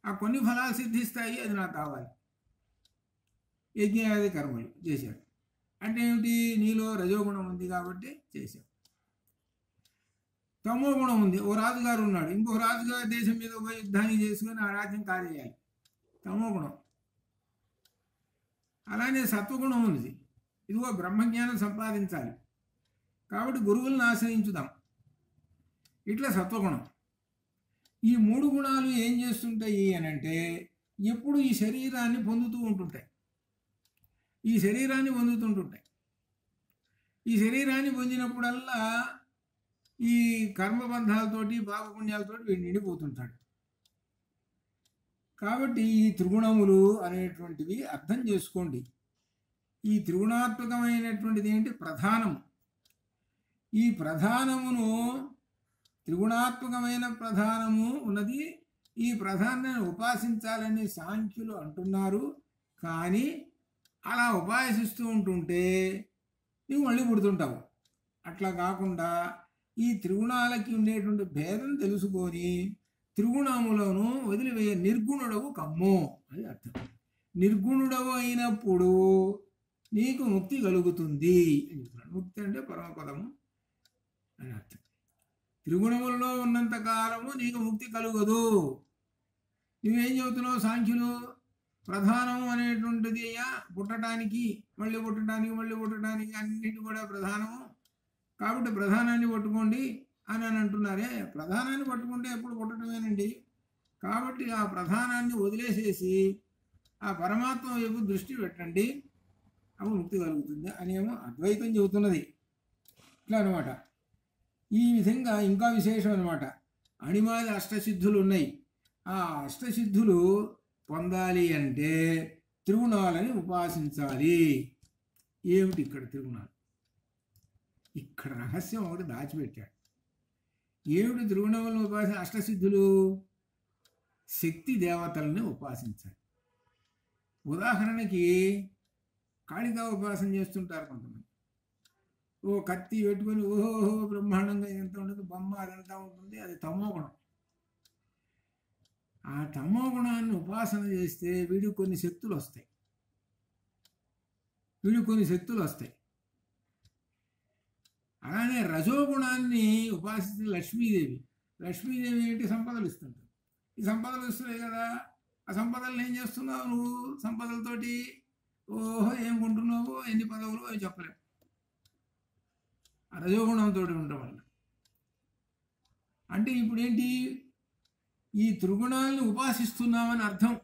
ఆ కొన్ని ఫలాలు సిద్ధిస్తాయి, అది నాకు కావాలి. యజ్ఞయాది కర్మలు చేశాడు అంటే ఏమిటి? నీలో రజోగుణం ఉంది కాబట్టి చేశావు. తమో గుణం ఉంది. ఓ రాజుగారు ఉన్నాడు, ఇంకో రాజుగారి దేశం మీద పోయి యుద్ధాన్ని చేసుకొని ఆ రాజ్యం కాజేయాలి. తమో గుణం. అలానే సత్వగుణం ఉంది. ఇదిగో బ్రహ్మజ్ఞానం సంపాదించాలి కాబట్టి గురువులను ఆశ్రయించుదాం. ఇట్లా సత్వగుణం. ఈ మూడు గుణాలు ఏం చేస్తుంటాయి అనంటే ఎప్పుడు ఈ శరీరాన్ని పొందుతూ ఉంటుంటాయి. ఈ శరీరాన్ని పొందుతుంటుంటాయి. ఈ శరీరాన్ని పొందినప్పుడల్లా ఈ కర్మబంధాలతోటి పాపపుణ్యాలతోటి వీడు నిండిపోతుంటాడు. కాబట్టి ఈ త్రిగుణములు అనేటువంటివి అర్థం చేసుకోండి. ఈ త్రిగుణాత్మకమైనటువంటిది ఏంటి? ప్రధానము. ఈ ప్రధానమును, త్రిగుణాత్మకమైన ప్రధానము ఉన్నది. ఈ ప్రధానాన్ని ఉపాసించాలని సాంఖ్యులు అంటున్నారు. కానీ అలా ఉపాసిస్తూ ఉంటుంటే నువ్వు మళ్ళీ పుడుతుంటావు. అట్లా కాకుండా ఈ త్రిగుణాలకి ఉండేటువంటి భేదం తెలుసుకొని త్రిగుణములను వదిలివేయ. నిర్గుణుడవు కమ్ము అని అర్థం. నిర్గుణుడవు అయినప్పుడు నీకు ముక్తి కలుగుతుంది అని చెప్తున్నాడు. ముక్తి అంటే పరమపదము అని అర్థం. త్రిగుణములలో ఉన్నంత కాలము నీకు ముక్తి కలుగదు. నువ్వేం చెబుతున్నావు? సాంఖ్యులు ప్రధానము అనేటువంటిది పుట్టడానికి, మళ్ళీ పుట్టడానికి, మళ్ళీ పుట్టడానికి అన్నిటి కూడా ప్రధానము కాబట్టి ప్రధానాన్ని పట్టుకోండి అని అంటున్నారే. ప్రధానాన్ని పట్టుకుంటే ఎప్పుడు పుట్టడమేనండి. కాబట్టి ఆ ప్రధానాన్ని వదిలేసేసి ఆ పరమాత్మ వైపు దృష్టి పెట్టండి, అప్పుడు ముక్తి కలుగుతుంది అనేమో అద్వైతం చెబుతున్నది. ఇట్లా అనమాట. ఈ విధంగా ఇంకా విశేషం అనమాట. అణిమాది అష్టసిద్ధులు ఉన్నాయి. ఆ అష్టసిద్ధులు పొందాలి అంటే త్రిగుణాలని ఉపాసించాలి. ఏమిటి ఇక్కడ త్రిగుణాలు? ఇక్కడ రహస్యం ఒకటి దాచిపెట్టాడు. ఏమిటి త్రిగుణములను ఉపాసన? అష్టసిద్ధులు శక్తి దేవతల్ని ఉపాసించాలి. ఉదాహరణకి కాళికా ఉపాసన చేస్తుంటారు కొంతమంది. ఓ కత్తి పెట్టుకొని ఓహో బ్రహ్మాండంగా ఎంత ఉండదు, బొమ్మ అదంతా ఉంటుంది. అది తమో గుణం. ఆ తమో గుణాన్ని ఉపాసన చేస్తే వీడికి కొన్ని శక్తులు వస్తాయి. అలానే రజోగుణాన్ని ఉపాసిస్తే లక్ష్మీదేవి ఏంటి? సంపదలు ఇస్తుంటుంది. ఈ సంపదలు ఇస్తున్నాయి కదా, ఆ సంపదలను ఏం చేస్తున్నావు నువ్వు? సంపదలతోటి ఓహో ఏం కొంటున్నావు, ఎన్ని పదవులు అవి చెప్పలేవు. ఆ రజోగుణంతో ఉండటం వల్ల. అంటే ఇప్పుడు ఏంటి? ఈ త్రిగుణాలను ఉపాసిస్తున్నామని అర్థం.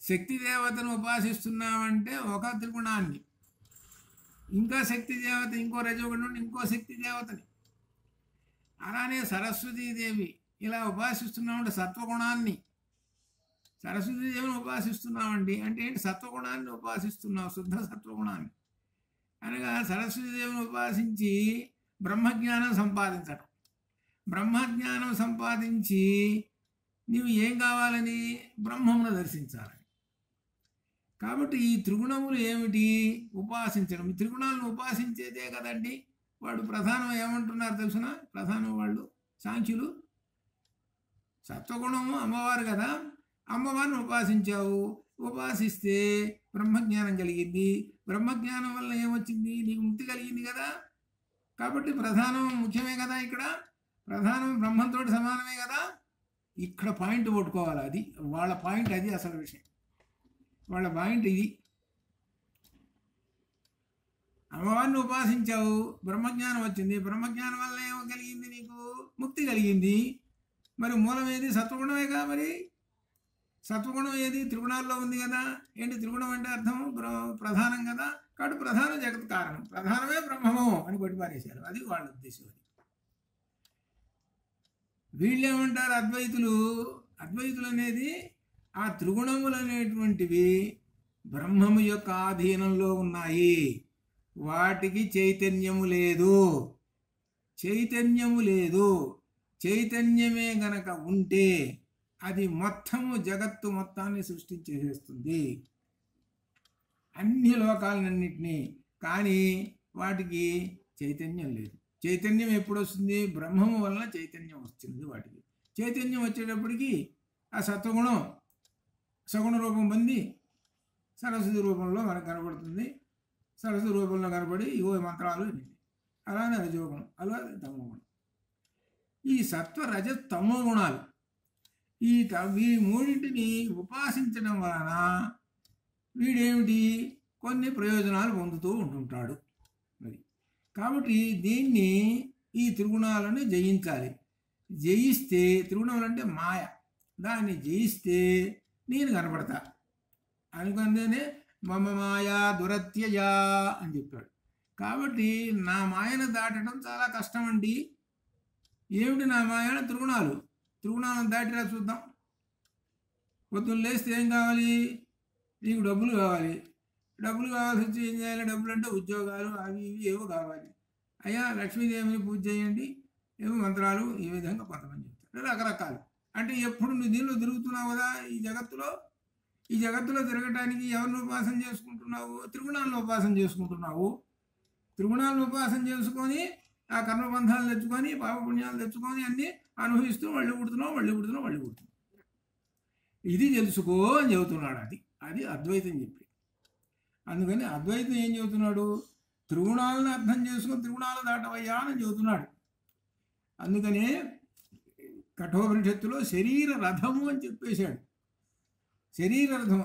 శక్తి దేవతను ఉపాసిస్తున్నామంటే ఒక త్రిగుణాన్ని, ఇంకా శక్తి దేవత, ఇంకో రజోగుణం, ఇంకో శక్తి దేవతని. అలానే సరస్వతీదేవి ఇలా ఉపాసిస్తున్నామంటే సత్వగుణాన్ని. సరస్వతీదేవిని ఉపాసిస్తున్నామండి అంటే ఏంటి? సత్వగుణాన్ని ఉపాసిస్తున్నావు, శుద్ధ సత్వగుణాన్ని. అనగా సరస్వతీదేవిని ఉపాసించి బ్రహ్మజ్ఞానం సంపాదించటం. బ్రహ్మజ్ఞానం సంపాదించి నీవు ఏం కావాలని? బ్రహ్మమును దర్శించాలని. కాబట్టి ఈ త్రిగుణములు ఏమిటి? ఉపాసించడం. ఈ త్రిగుణాలను ఉపాసించేదే కదండి. వాడు ప్రధానం ఏమంటున్నారు తెలుసిన? ప్రధానం వాళ్ళు సాంఖ్యులు సత్వగుణము అమ్మవారు కదా, అమ్మవారిని ఉపాసించావు, ఉపాసిస్తే బ్రహ్మజ్ఞానం కలిగింది. బ్రహ్మజ్ఞానం వల్ల ఏమొచ్చింది? నీకు ముక్తి కలిగింది కదా. కాబట్టి ప్రధానం ముఖ్యమే కదా. ఇక్కడ ప్రధానం బ్రహ్మంతో సమానమే కదా. ఇక్కడ పాయింట్ పట్టుకోవాలి. అది వాళ్ళ పాయింట్, అది అసలు విషయం. వాళ్ళ పాయింట్ ఇది. అమ్మవారిని ఉపాసించావు, బ్రహ్మజ్ఞానం వచ్చింది. బ్రహ్మజ్ఞానం వల్ల ఏమో కలిగింది? నీకు ముక్తి కలిగింది. మరి మూలం ఏది? సత్వగుణమేగా. మరి సత్వగుణం ఏది? త్రిగుణాల్లో ఉంది కదా. ఏంటి త్రిగుణం అంటే అర్థం? ప్రధానం కదా. కాబట్టి ప్రధానం జగత్ కారణం, ప్రధానమే బ్రహ్మము అని కొట్టిపారేశారు. అది వాళ్ళ ఉద్దేశం. అది వీళ్ళేమంటారు? అద్వైతులు. అద్వైతులు అనేది ఆ త్రిగుణములు అనేటువంటివి బ్రహ్మము యొక్క ఆధీనంలో ఉన్నాయి. వాటికి చైతన్యము లేదు. చైతన్యము లేదు. చైతన్యమే గనక ఉంటే అది మొత్తము జగత్తు మొత్తాన్ని సృష్టించేసేస్తుంది, అన్ని లోకాలన్నింటినీ. కానీ వాటికి చైతన్యం లేదు. చైతన్యం ఎప్పుడు వస్తుంది? బ్రహ్మము వలన చైతన్యం వస్తుంది. వాటికి చైతన్యం వచ్చేటప్పటికి ఆ సత్వగుణం సగుణ రూపం పొంది సరస్వతి రూపంలో మనకు కనబడుతుంది. సరస్వతి రూపంలో కనబడి ఇవో మంత్రాలు. అలానే రజోగుణం, అలాగే తమోగుణం. ఈ సత్వ రజ తమో గుణాలు, ఈ మూడింటిని ఉపాసించడం వలన వీడేమిటి? కొన్ని ప్రయోజనాలు పొందుతూ ఉంటుంటాడు. మరి కాబట్టి దీన్ని, ఈ త్రిగుణాలను జయించాలి. జయిస్తే, త్రిగుణాలు అంటే మాయ, దాన్ని జయిస్తే నేను కనపడతా అనుకుంటేనే మమ మాయా దురత్యయా అని చెప్పాడు. కాబట్టి నా మాయను దాటడం చాలా కష్టం అండి. ఏమిటి నా మాయను? త్రిగుణాలు. త్రిగుణాలను దాటిరా చూద్దాం. పొద్దున్న లేస్తే ఏం కావాలి? నీకు డబ్బులు కావాలి. డబ్బులు కావాల్సి వచ్చి ఏం చేయాలి? డబ్బులు అంటే ఉద్యోగాలు అవి ఇవి ఏవో కావాలి. అయ్యా లక్ష్మీదేవిని పూజ చేయండి, ఏవో మంత్రాలు, ఈ విధంగా కొంతమంది చెప్తారు. రకరకాలు. అంటే ఎప్పుడు నువ్వు దీనిలో తిరుగుతున్నావు కదా. ఈ జగత్తులో తిరగటానికి ఎవరిని ఉపాసన చేసుకుంటున్నావు? త్రిగుణాలను ఉపాసన చేసుకుంటున్నావు. త్రిగుణాలను ఉపాసన చేసుకొని ఆ కర్మబంధాలు తెచ్చుకొని పాపపుణ్యాలు తెచ్చుకొని అన్నీ అనుభవిస్తూ మళ్ళీ పుడుతున్నావు. ఇది తెలుసుకో అని చెబుతున్నాడు. అది అద్వైతం చెప్పి. అందుకని అద్వైతం ఏం చెబుతున్నాడు? త్రిగుణాలను అర్థం చేసుకొని త్రిగుణాలు దాటవయ్యా అని చెబుతున్నాడు. అందుకనే కఠోపనిషత్తులో శరీర రథము అని చెప్పేశాడు. శరీర రథం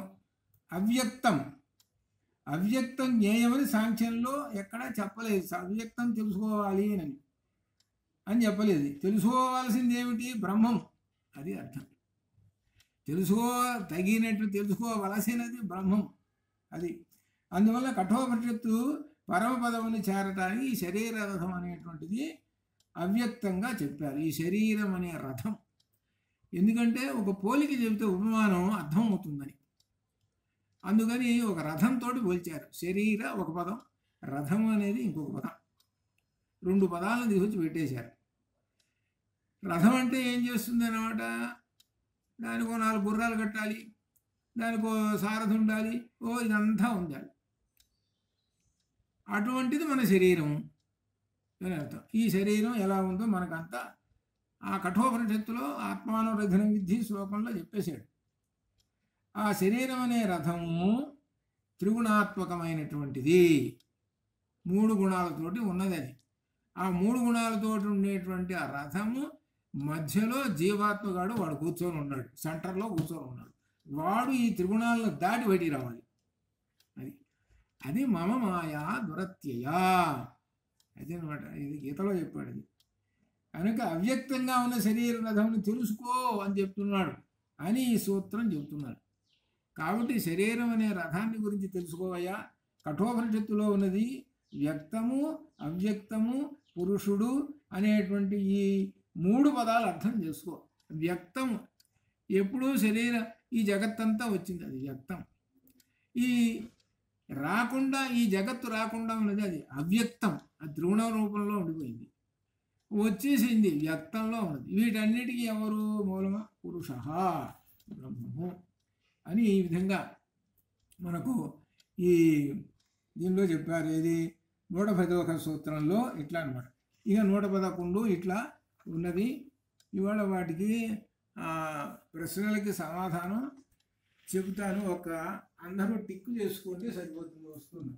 అవ్యక్తం జ్ఞేయమని సాంఖ్యంలో ఎక్కడా చెప్పలేదు. అవ్యక్తం తెలుసుకోవాలి అని చెప్పలేదు. తెలుసుకోవాల్సింది ఏమిటి? బ్రహ్మం. అది అర్థం. తెలుసుకోవలసినది బ్రహ్మం. అది అందువల్ల కఠోపనిషత్తు పరమపదముని చేరటానికి ఈ శరీర రథం అనేటువంటిది అవ్యక్తంగా చెప్పారు. ఈ శరీరం అనే రథం. ఎందుకంటే ఒక పోలిక చెబితే ఉపమానం అర్థం అవుతుందని. అందుకని ఒక రథంతో పోల్చారు. శరీర ఒక పదం, రథం అనేది ఇంకొక పదం. రెండు పదాలను తీసుకొచ్చి పెట్టేశారు. రథం అంటే ఏం చేస్తుంది అన్నమాట? దానికో 4 గుర్రాలు కట్టాలి, దానికో సారథి ఉండాలి, ఇదంతా ఉండాలి. అటువంటిది మన శరీరం అని అర్థం. ఈ శరీరం ఎలా ఉందో మనకంతా ఆ కఠోపనిషత్తులో ఆత్మానురథనం విద్ధి శ్లోకంలో చెప్పేశాడు. ఆ శరీరం అనే రథము త్రిగుణాత్మకమైనటువంటిది. 3 గుణాలతోటి ఉన్నది అది. ఆ 3 గుణాలతోటి ఉండేటువంటి ఆ రథము మధ్యలో జీవాత్మగాడు వాడు కూర్చొని ఉన్నాడు. సెంటర్లో కూర్చొని ఉన్నాడు. వాడు ఈ త్రిగుణాలను దాటి బయటికి రావాలి. అది మమ మాయా దురత్యయా. అది అనమాట. ఇది గీతలో చెప్పాడు. అది కనుక అవ్యక్తంగా ఉన్న శరీర రథమును తెలుసుకో అని చెప్తున్నాడు అని ఈ సూత్రం చెబుతున్నాడు. కాబట్టి శరీరం అనే రథాన్ని గురించి తెలుసుకోవయ్యా. కఠోపనిషత్తులో ఉన్నది వ్యక్తము, అవ్యక్తము, పురుషుడు అనేటువంటి ఈ 3 పదాలు అర్థం చేసుకో. వ్యక్తం ఎప్పుడూ ఈ జగత్తంతా వచ్చింది, అది వ్యక్తం. ఈ జగత్తు రాకుండా ఉన్నది అది అవ్యక్తం. అది త్రిగుణ రూపంలో ఉండిపోయింది, వచ్చేసింది వ్యక్తంలో ఉన్నది. వీటన్నిటికీ ఎవరు మూలమా? పురుష బ్రహ్మము అని ఈ విధంగా మనకు దీనిలో చెప్పారు. ఏది 111వ సూత్రంలో ఇట్లా అనమాట. ఇక 111 ఇట్లా ఉన్నది. ఇవాళ వాటికి ప్రశ్నలకి సమాధానం చెబుతాను. అందరూ టిక్కు చేసుకుంటే సరిపోతుంది. వస్తుంది.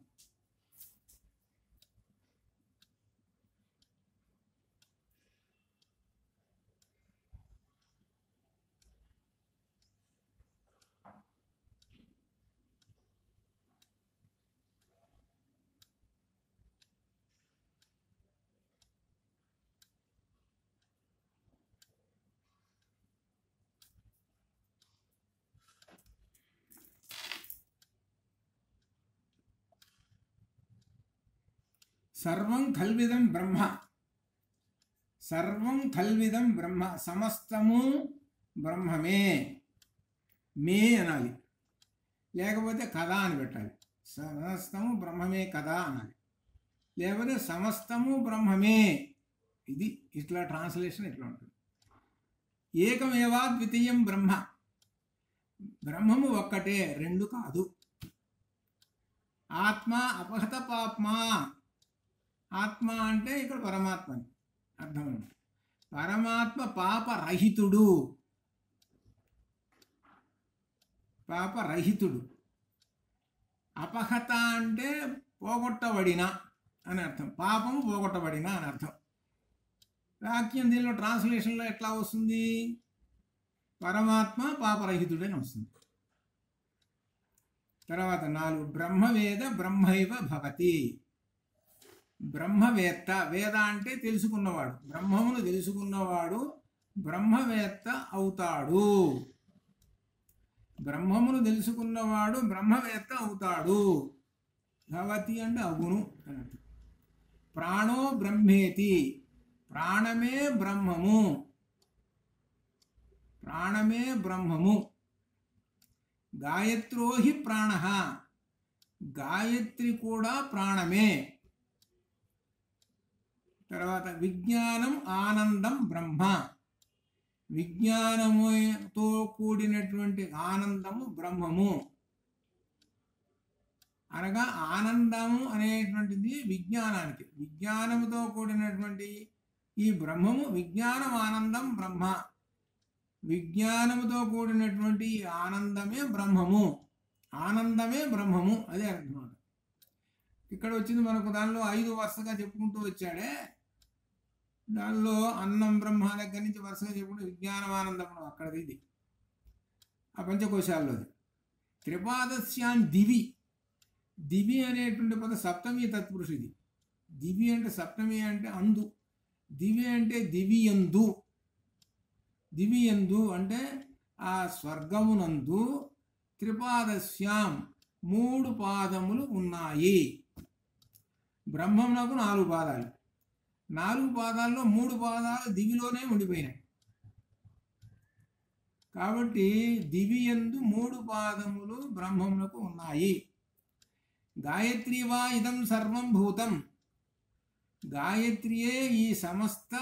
సర్వం కల్విదం బ్రహ్మ, సర్వం కల్విదం బ్రహ్మ, సమస్తము బ్రహ్మమే. మే అనాలి, లేకపోతే కదా అని పెట్టాలి. సమస్తము బ్రహ్మమే కదా అనాలి, లేకపోతే సమస్తము బ్రహ్మమే. ఇది ఇట్లా ట్రాన్స్లేషన్ ఇట్లా ఉంటుంది. ఏకమేవా ద్వితీయం బ్రహ్మ, బ్రహ్మము ఒక్కటే, రెండు కాదు. ఆత్మ అపహత పాప్మా, ఆత్మ అంటే ఇక్కడ పరమాత్మ అని అర్థం. పరమాత్మ పాపరహితుడు, పాపరహితుడు. అపహత అంటే పోగొట్టబడిన అని అర్థం, పాపము పోగొట్టబడిన అని అర్థం. వాక్యం దీనిలో ట్రాన్స్లేషన్లో ఎట్లా వస్తుంది? పరమాత్మ పాపరహితుడని వస్తుంది. తర్వాత 4 బ్రహ్మవేద బ్రహ్మైవ భవతి. బ్రహ్మవేత్త, వేద అంటే తెలుసుకున్నవాడు, బ్రహ్మమును తెలుసుకున్నవాడు బ్రహ్మవేత్త అవుతాడు. బ్రహ్మమును తెలుసుకున్నవాడు బ్రహ్మవేత్త అవుతాడు. భవతి అంటే అగును అని. ప్రాణో బ్రహ్మేతి, ప్రాణమే బ్రహ్మము, ప్రాణమే బ్రహ్మము. గాయత్రోహి ప్రాణ, గాయత్రి కూడా ప్రాణమే. తర్వాత విజ్ఞానం ఆనందం బ్రహ్మ, విజ్ఞానముతో కూడినటువంటి ఆనందము బ్రహ్మము. అనగా ఆనందము అనేటువంటిది విజ్ఞానానికి, విజ్ఞానముతో కూడినటువంటి ఈ బ్రహ్మము, విజ్ఞానం ఆనందం బ్రహ్మ, విజ్ఞానముతో కూడినటువంటి ఆనందమే బ్రహ్మము, ఆనందమే బ్రహ్మము. అదే అర్థం. ఇక్కడ వచ్చింది మనకు, దానిలో 5 వరుసగా చెప్పుకుంటూ వచ్చాడే, దానిలో అన్నం బ్రహ్మ దగ్గర నుంచి వరుసగా చెప్పుకుంటూ విజ్ఞానమానందం అక్కడది. ఇది ఆ పంచకోశాల్లోది. త్రిపాదస్యాం దివి, దివి అనేటువంటి పద సప్తమి తత్పురుషు. ఇది దివి అంటే సప్తమి అంటే అందు, దివి అంటే దివియందు. దివియందు అంటే ఆ స్వర్గమునందు త్రిపాదస్యాం 3 పాదములు ఉన్నాయి. బ్రహ్మమునకు 4 పాదాలు, 4 పాదాల్లో 3 పాదాలు దివిలోనే ఉండిపోయినాయి. కాబట్టి దివియందు 3 పాదములు బ్రహ్మమునకు ఉన్నాయి. గాయత్రి వా ఇదం సర్వం భూతం, గాయత్రియే ఈ సమస్త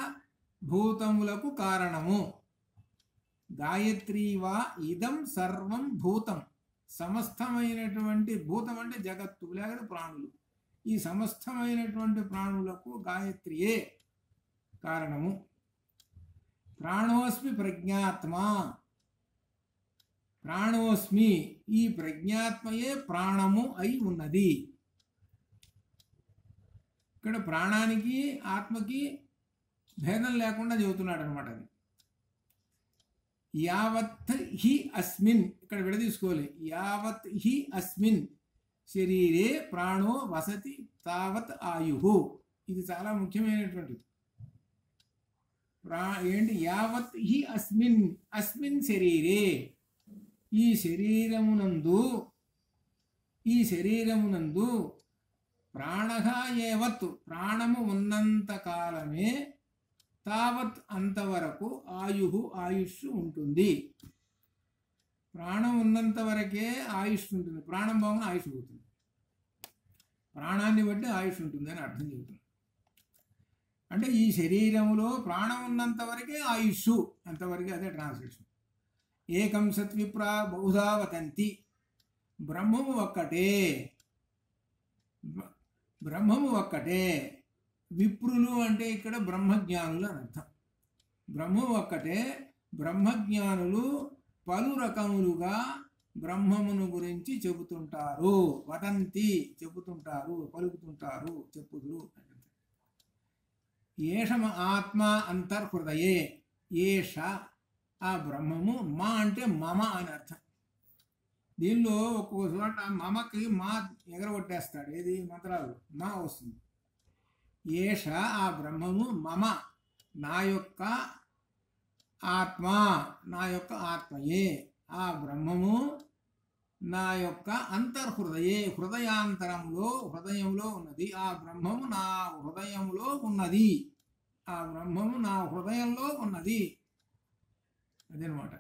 భూతములకు కారణము. గాయత్రి వా ఇదం సర్వం భూతం, సమస్తమైనటువంటి భూతం అంటే జగత్తు లేకపోతే ప్రాణులు, ఈ సమస్తమైనటువంటి ప్రాణులకు గాయత్రియే కారణము. ప్రాణోస్మి ప్రజ్ఞాత్మ, ప్రాణోస్మి ఈ ప్రజ్ఞాత్మయే ప్రాణము అయి ఉన్నది. ఇక్కడ ప్రాణానికి ఆత్మకి భేదం లేకుండా చెబుతున్నాడు అనమాట. అది యావత్ హి అస్మిన్, ఇక్కడ విడదీసుకోవాలి. యావత్ హి అస్మిన్ శరీరే ప్రాణో వసతి తావత్ ఆయు. ఇది చాలా ముఖ్యమైనటువంటిది. ఏంటి? యావత్ హి అస్మిన్, అస్మిన్ శరీరే, ఈ శరీరమునందు, ఈ శరీరమునందు ప్రాణః ఏవత్, ప్రాణము ఉన్నంత కాలమే, తావత్ అంతవరకు ఆయు, ఆయుష్ ఉంటుంది. ప్రాణం ఉన్నంత వరకే ఆయుష్ ఉంటుంది. ప్రాణం బాగున్న ఆయుష్ పోతుంది. ప్రాణాన్ని బట్టి ఆయుష్ ఉంటుంది అని అర్థం చెబుతుంది. అంటే ఈ శరీరములో ప్రాణం ఉన్నంత వరకే ఆయుష్, అంతవరకే. అదే ట్రాన్స్లేషన్. ఏకం సత్విప్రా బహుధా వదంతి, బ్రహ్మము ఒక్కటే, బ్రహ్మము ఒక్కటే. విప్రులు అంటే ఇక్కడ బ్రహ్మజ్ఞానులు అని అర్థం. బ్రహ్మము ఒక్కటే, బ్రహ్మజ్ఞానులు పలు రకములుగా బ్రహ్మమును గురించి చెబుతుంటారు. వదంతి చెబుతుంటారు, పలుకుతుంటారు, చెప్పుదురు. ఏషమ ఆత్మ అంతర్హృదయే. ఏష ఆ బ్రహ్మము, మా అంటే మమ అని అర్థం. దీనిలో ఒక్కొక్క చోట మమకి మా ఎగరగొట్టేస్తాడు. ఏది మంత్రాలు మా వస్తుంది. ఏష ఆ బ్రహ్మము మమ నా యొక్క ఆత్మ, నా యొక్క ఆత్మయే. ఆ బ్రహ్మము నా యొక్క అంతర్హృదయే, హృదయంలో ఉన్నది. ఆ బ్రహ్మము నా హృదయంలో ఉన్నది. ఆ బ్రహ్మము నా హృదయంలో ఉన్నది. అదనమాట.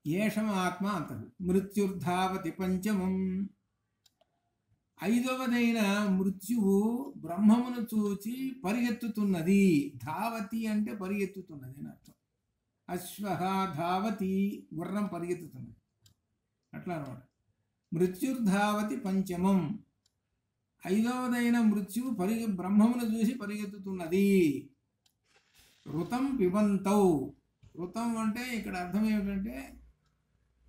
ఏషమ ఆత్మ అంతరు. మృత్యుర్ధావతి పంచమం. ఐదవదైన మృత్యువు బ్రహ్మమును చూచి పరిగెత్తుతున్నది. ధావతి అంటే పరిగెత్తుతున్నది అని అర్థం. అశ్వః ధావతి, గుర్రం పరిగెత్తుతున్నది, అట్లా అనమాట. మృత్యుర్ధావతి పంచమం. ఐదవదైన మృత్యువు బ్రహ్మమును చూసి పరిగెత్తుతున్నది. ఋతం పిబంతౌ. ఋతం అంటే ఇక్కడ అర్థం ఏమిటంటే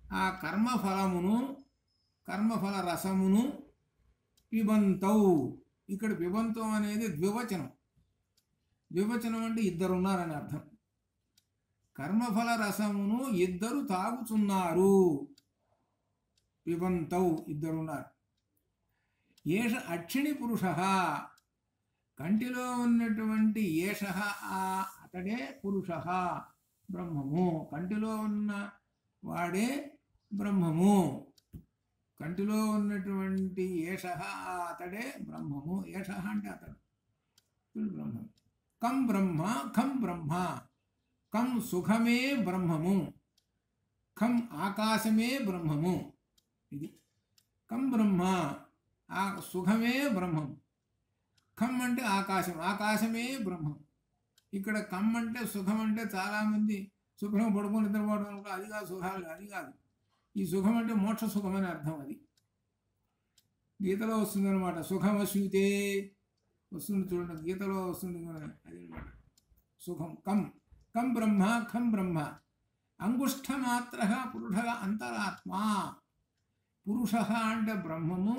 ఆ కర్మఫల రసమును పిబంతౌ. ఇక్కడ పిబంతం అనేది ద్వివచనం. ద్వివచనం అంటే ఇద్దరున్నారని అర్థం. కర్మఫల రసమును ఇద్దరు తాగుతున్నారు. పిబంతౌ, ఇద్దరున్నారు. ఏష అక్షిణి పురుష. కంటిలో ఉన్నటువంటి ఏష అతడే పురుష, బ్రహ్మము. కంటిలో ఉన్న వాడే బ్రహ్మము. కంటిలో ఉన్నటువంటి ఏష అతడే బ్రహ్మము. ఏష అంటే అతడు బ్రహ్మము. కం బ్రహ్మ, ఖం బ్రహ్మ. కం సుఖమే బ్రహ్మము, ఖం ఆకాశమే బ్రహ్మము. ఇది కం బ్రహ్మ, ఆ సుఖమే బ్రహ్మం. ఖం అంటే ఆకాశం, ఆకాశమే బ్రహ్మం. ఇక్కడ కం అంటే సుఖం అంటే చాలామంది సుఖం పడుకొని నిద్రపోవడం అనుకో, అది కాదు సుఖాలు, అది కాదు. ఈ సుఖం అంటే మోక్ష సుఖం అని అర్థం. అది గీతలో వస్తుంది అనమాట. సుఖమశ్నుతే వస్తుంది చూడండి, గీతలో వస్తుంది అది అనమాట. సుఖం కం. కం బ్రహ్మ, ఖం బ్రహ్మ. అంగుష్ఠమాత్ర పురుష అంతరాత్మ. పురుష అంటే బ్రహ్మము,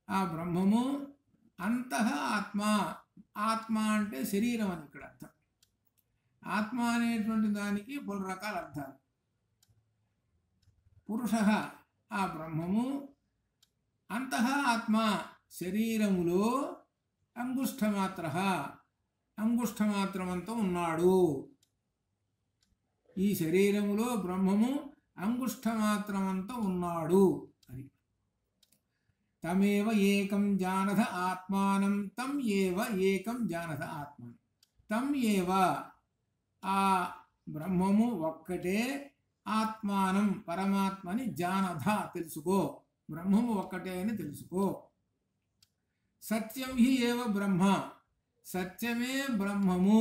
ఆ బ్రహ్మము. అంతః ఆత్మ, ఆత్మ అంటే శరీరం అని ఇక్కడ అర్థం. ఆత్మ అనేటువంటి దానికి పలు రకాల అర్థాలు. పురుష ఆ బ్రహ్మము, అంతః ఆత్మ శరీరములో, అంగుష్ఠమాత్ర అంగుష్ఠమాత్రమంతా ఉన్నాడు. ఈ శరీరములో బ్రహ్మము అంగుష్ఠమాత్రమంతా ఉన్నాడు. అది తమేవ ఏకం జానథ ఆత్మానం, తం ఏవ ఏకం జానథ ఆత్మానం. తం ఏవ ఆ బ్రహ్మము ఒక్కటే, ఆత్మానం పరమాత్మని, జానథ తెలుసుకో, బ్రహ్మము ఒక్కటే అని తెలుసుకో. సత్యం హి ఏవ బ్రహ్మ, సత్యమే బ్రహ్మము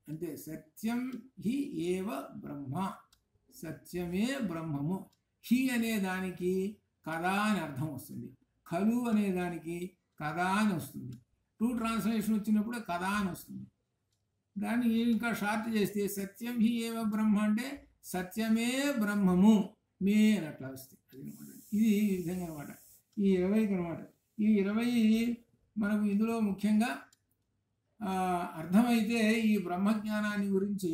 అంటే సత్యం హి ఏవ బ్రహ్మ, సత్యమే బ్రహ్మము. హి అనే దానికి కదా అని అర్థం వస్తుంది, ఖలు అనే దానికి కదా అని వస్తుంది. టూ ట్రాన్స్లేషన్ వచ్చినప్పుడు కదా అని వస్తుంది. దాన్ని ఇంకా షార్ట్ చేస్తే సత్యం హి ఏవ బ్రహ్మ అంటే సత్యమే బ్రహ్మము మే అని అట్లా వస్తుంది. అది అనమాట. ఇది ఈ విధంగా అనమాట. ఈ 20కి అనమాట. ఈ 20 మనకు ఇందులో ముఖ్యంగా అర్థమైతే ఈ బ్రహ్మజ్ఞానాన్ని గురించి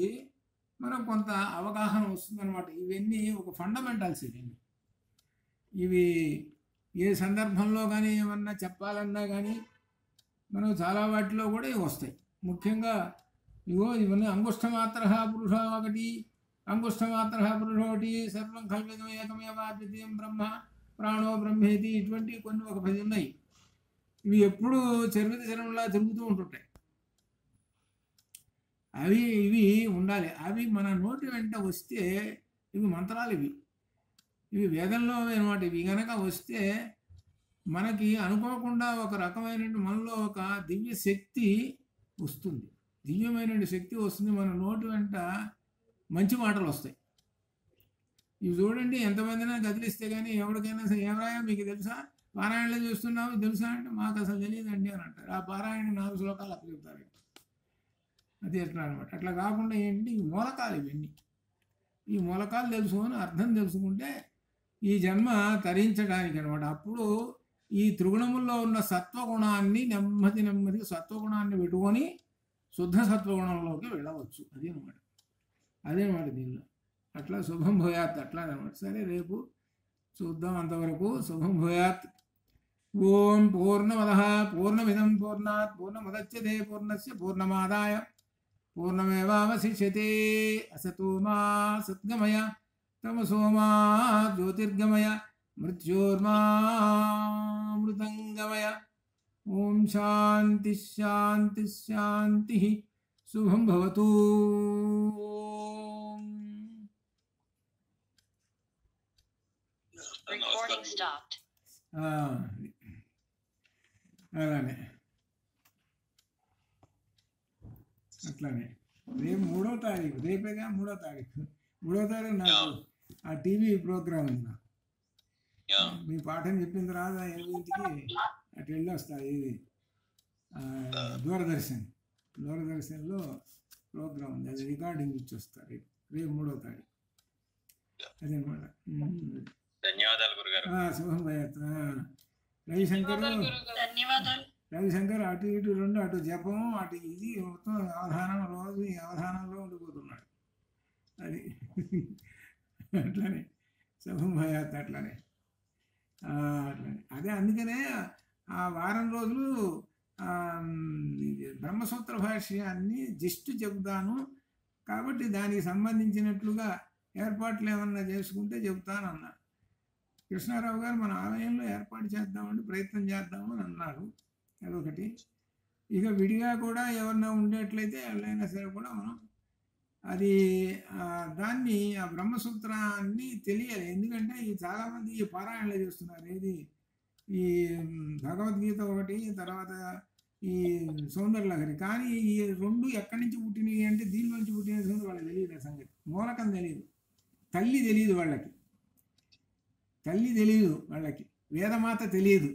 మనకు కొంత అవగాహన వస్తుందన్నమాట. ఇవన్నీ ఒక ఫండమెంటల్స్. ఇవి ఏ సందర్భంలో కానీ ఏమన్నా చెప్పాలన్నా కానీ మనకు చాలా వాటిలో కూడా ఇవి వస్తాయి. ముఖ్యంగా ఇవన్నీ అంగుష్ఠమాత్ర పురుష ఒకటి, అంగుష్ఠమాత్ర పురుష ఒకటి, సర్వం కల్పితం ఏకమేవ అద్వితీయం బ్రహ్మ ప్రాణో బ్రహ్మేతి, ఇటువంటి కొన్ని ఒక 10 ఉన్నాయి. ఇవి ఎప్పుడు చరిమిత శరంలా తిరుగుతూ ఉంటుంటాయి. ఇవి ఉండాలి. అవి మన నోటి వెంట వస్తే ఇవి మంత్రాలు, ఇవి వేదంలో అనమాట. ఇవి కనుక వస్తే మనకి అనుకోకుండా ఒక రకమైన మనలో ఒక దివ్య శక్తి వస్తుంది, దివ్యమైన శక్తి వస్తుంది. మన నోటి వెంట మంచి మాటలు వస్తాయి. ఇవి చూడండి, ఎంతమందినా కదిలిస్తే కానీ ఎవరికైనా సరే, ఎవరైనా మీకు తెలుసా, పారాయణలో చూస్తున్నావు తెలుసా అంటే మాకు అసలు తెలియదండి అని అంటారు. ఆ పారాయణ 4 శ్లోకాలు అప్పు చెప్తారు. అది ఎట్లా అనమాట. అట్లా కాకుండా ఏంటి, మూలకాలు ఇవన్నీ. ఈ మూలకాలు తెలుసుకొని అర్థం తెలుసుకుంటే ఈ జన్మ తరించడానికి అనమాట. అప్పుడు ఈ త్రిగుణముల్లో ఉన్న సత్వగుణాన్ని నెమ్మదిగా సత్వగుణాన్ని పెట్టుకొని శుద్ధ సత్వగుణంలోకి వెళ్ళవచ్చు. అదేనమాట దీనిలో. అట్లా శుభం భూయాత్ అట్లా అనమాట. సరే, రేపు చూద్దాం. అంతవరకు శుభం భూయాత్. ఓం పూర్ణమదః పూర్ణమిదం పూర్ణాత్ పూర్ణముదచ్యతే పూర్ణస్య పూర్ణమాదాయ పూర్ణమేవావశిష్యతే. అసతో మా సద్గమయ తమసో మా జ్యోతిర్గమయ మృత్యోర్మామృతంగమయ. ఓం శాంతి శాంతి శాంతి. శుభం భవతు. అలానే అట్లానే రేపు 3వ తారీఖు, రేపేగా 3వ తారీఖు. 3వ తారీఖు నాకు ఆ టీవీ ప్రోగ్రామ్ ఉంది. మీ పాఠం చెప్పిన తర్వాత 8ంటికి అటు వెళ్ళి వస్తా. ఇది దూరదర్శన్లో ప్రోగ్రామ్ ఉంది, అది రికార్డింగ్ ఇచ్చి వస్తారు రేపు 3వ తారీఖు. అదనమాట. ధన్యవాదాలు గురుగారు. శుభం భయత్. రవిశంకర్ అటు ఇటు రెండు, అటు జపం అటు ఇది మొత్తం అవధానం, రోజు ఈ అవధానంలో ఉండిపోతున్నాడు. అది అట్లనే శుభం భయాత్. అట్లనే అదే అందుకనే ఆ వారం రోజులు బ్రహ్మసూత్ర భాష్యాన్ని జస్ట్ చెబుతాను కాబట్టి దానికి సంబంధించినట్లుగా ఏర్పాట్లు ఏమన్నా చేసుకుంటే చెబుతానన్నా. కృష్ణారావు గారు మన ఆలయంలో ఏర్పాటు చేద్దామని ప్రయత్నం చేద్దామని అన్నారు. అదొకటి. ఇక విడిగా కూడా ఎవరన్నా ఉండేట్లయితే ఎవరైనా సరే కూడా మనం అది దాన్ని ఆ బ్రహ్మసూత్రాన్ని తెలియాలి. ఎందుకంటే ఈ చాలామంది ఈ పారాయణలు చేస్తున్నారు. ఏది ఈ భగవద్గీత ఒకటి, తర్వాత ఈ సౌందర్యలహరి. కానీ ఈ రెండు ఎక్కడి నుంచి పుట్టినవి అంటే దీని నుంచి పుట్టిన వాళ్ళకి తెలియదు. ఆ సంగతి మూలకం తెలియదు, తల్లి తెలియదు వాళ్ళకి, వేదమాత తెలియదు.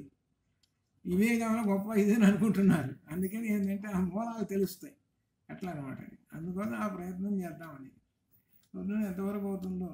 ఇవే కావాలో గొప్ప ఇదని అనుకుంటున్నారు. అందుకని ఏంటంటే ఆ మూలాలు తెలుస్తాయి. అట్లా అనమాట. అందుకోసం ఆ ప్రయత్నం చేద్దామని. ఎంతవరకు అవుతుందో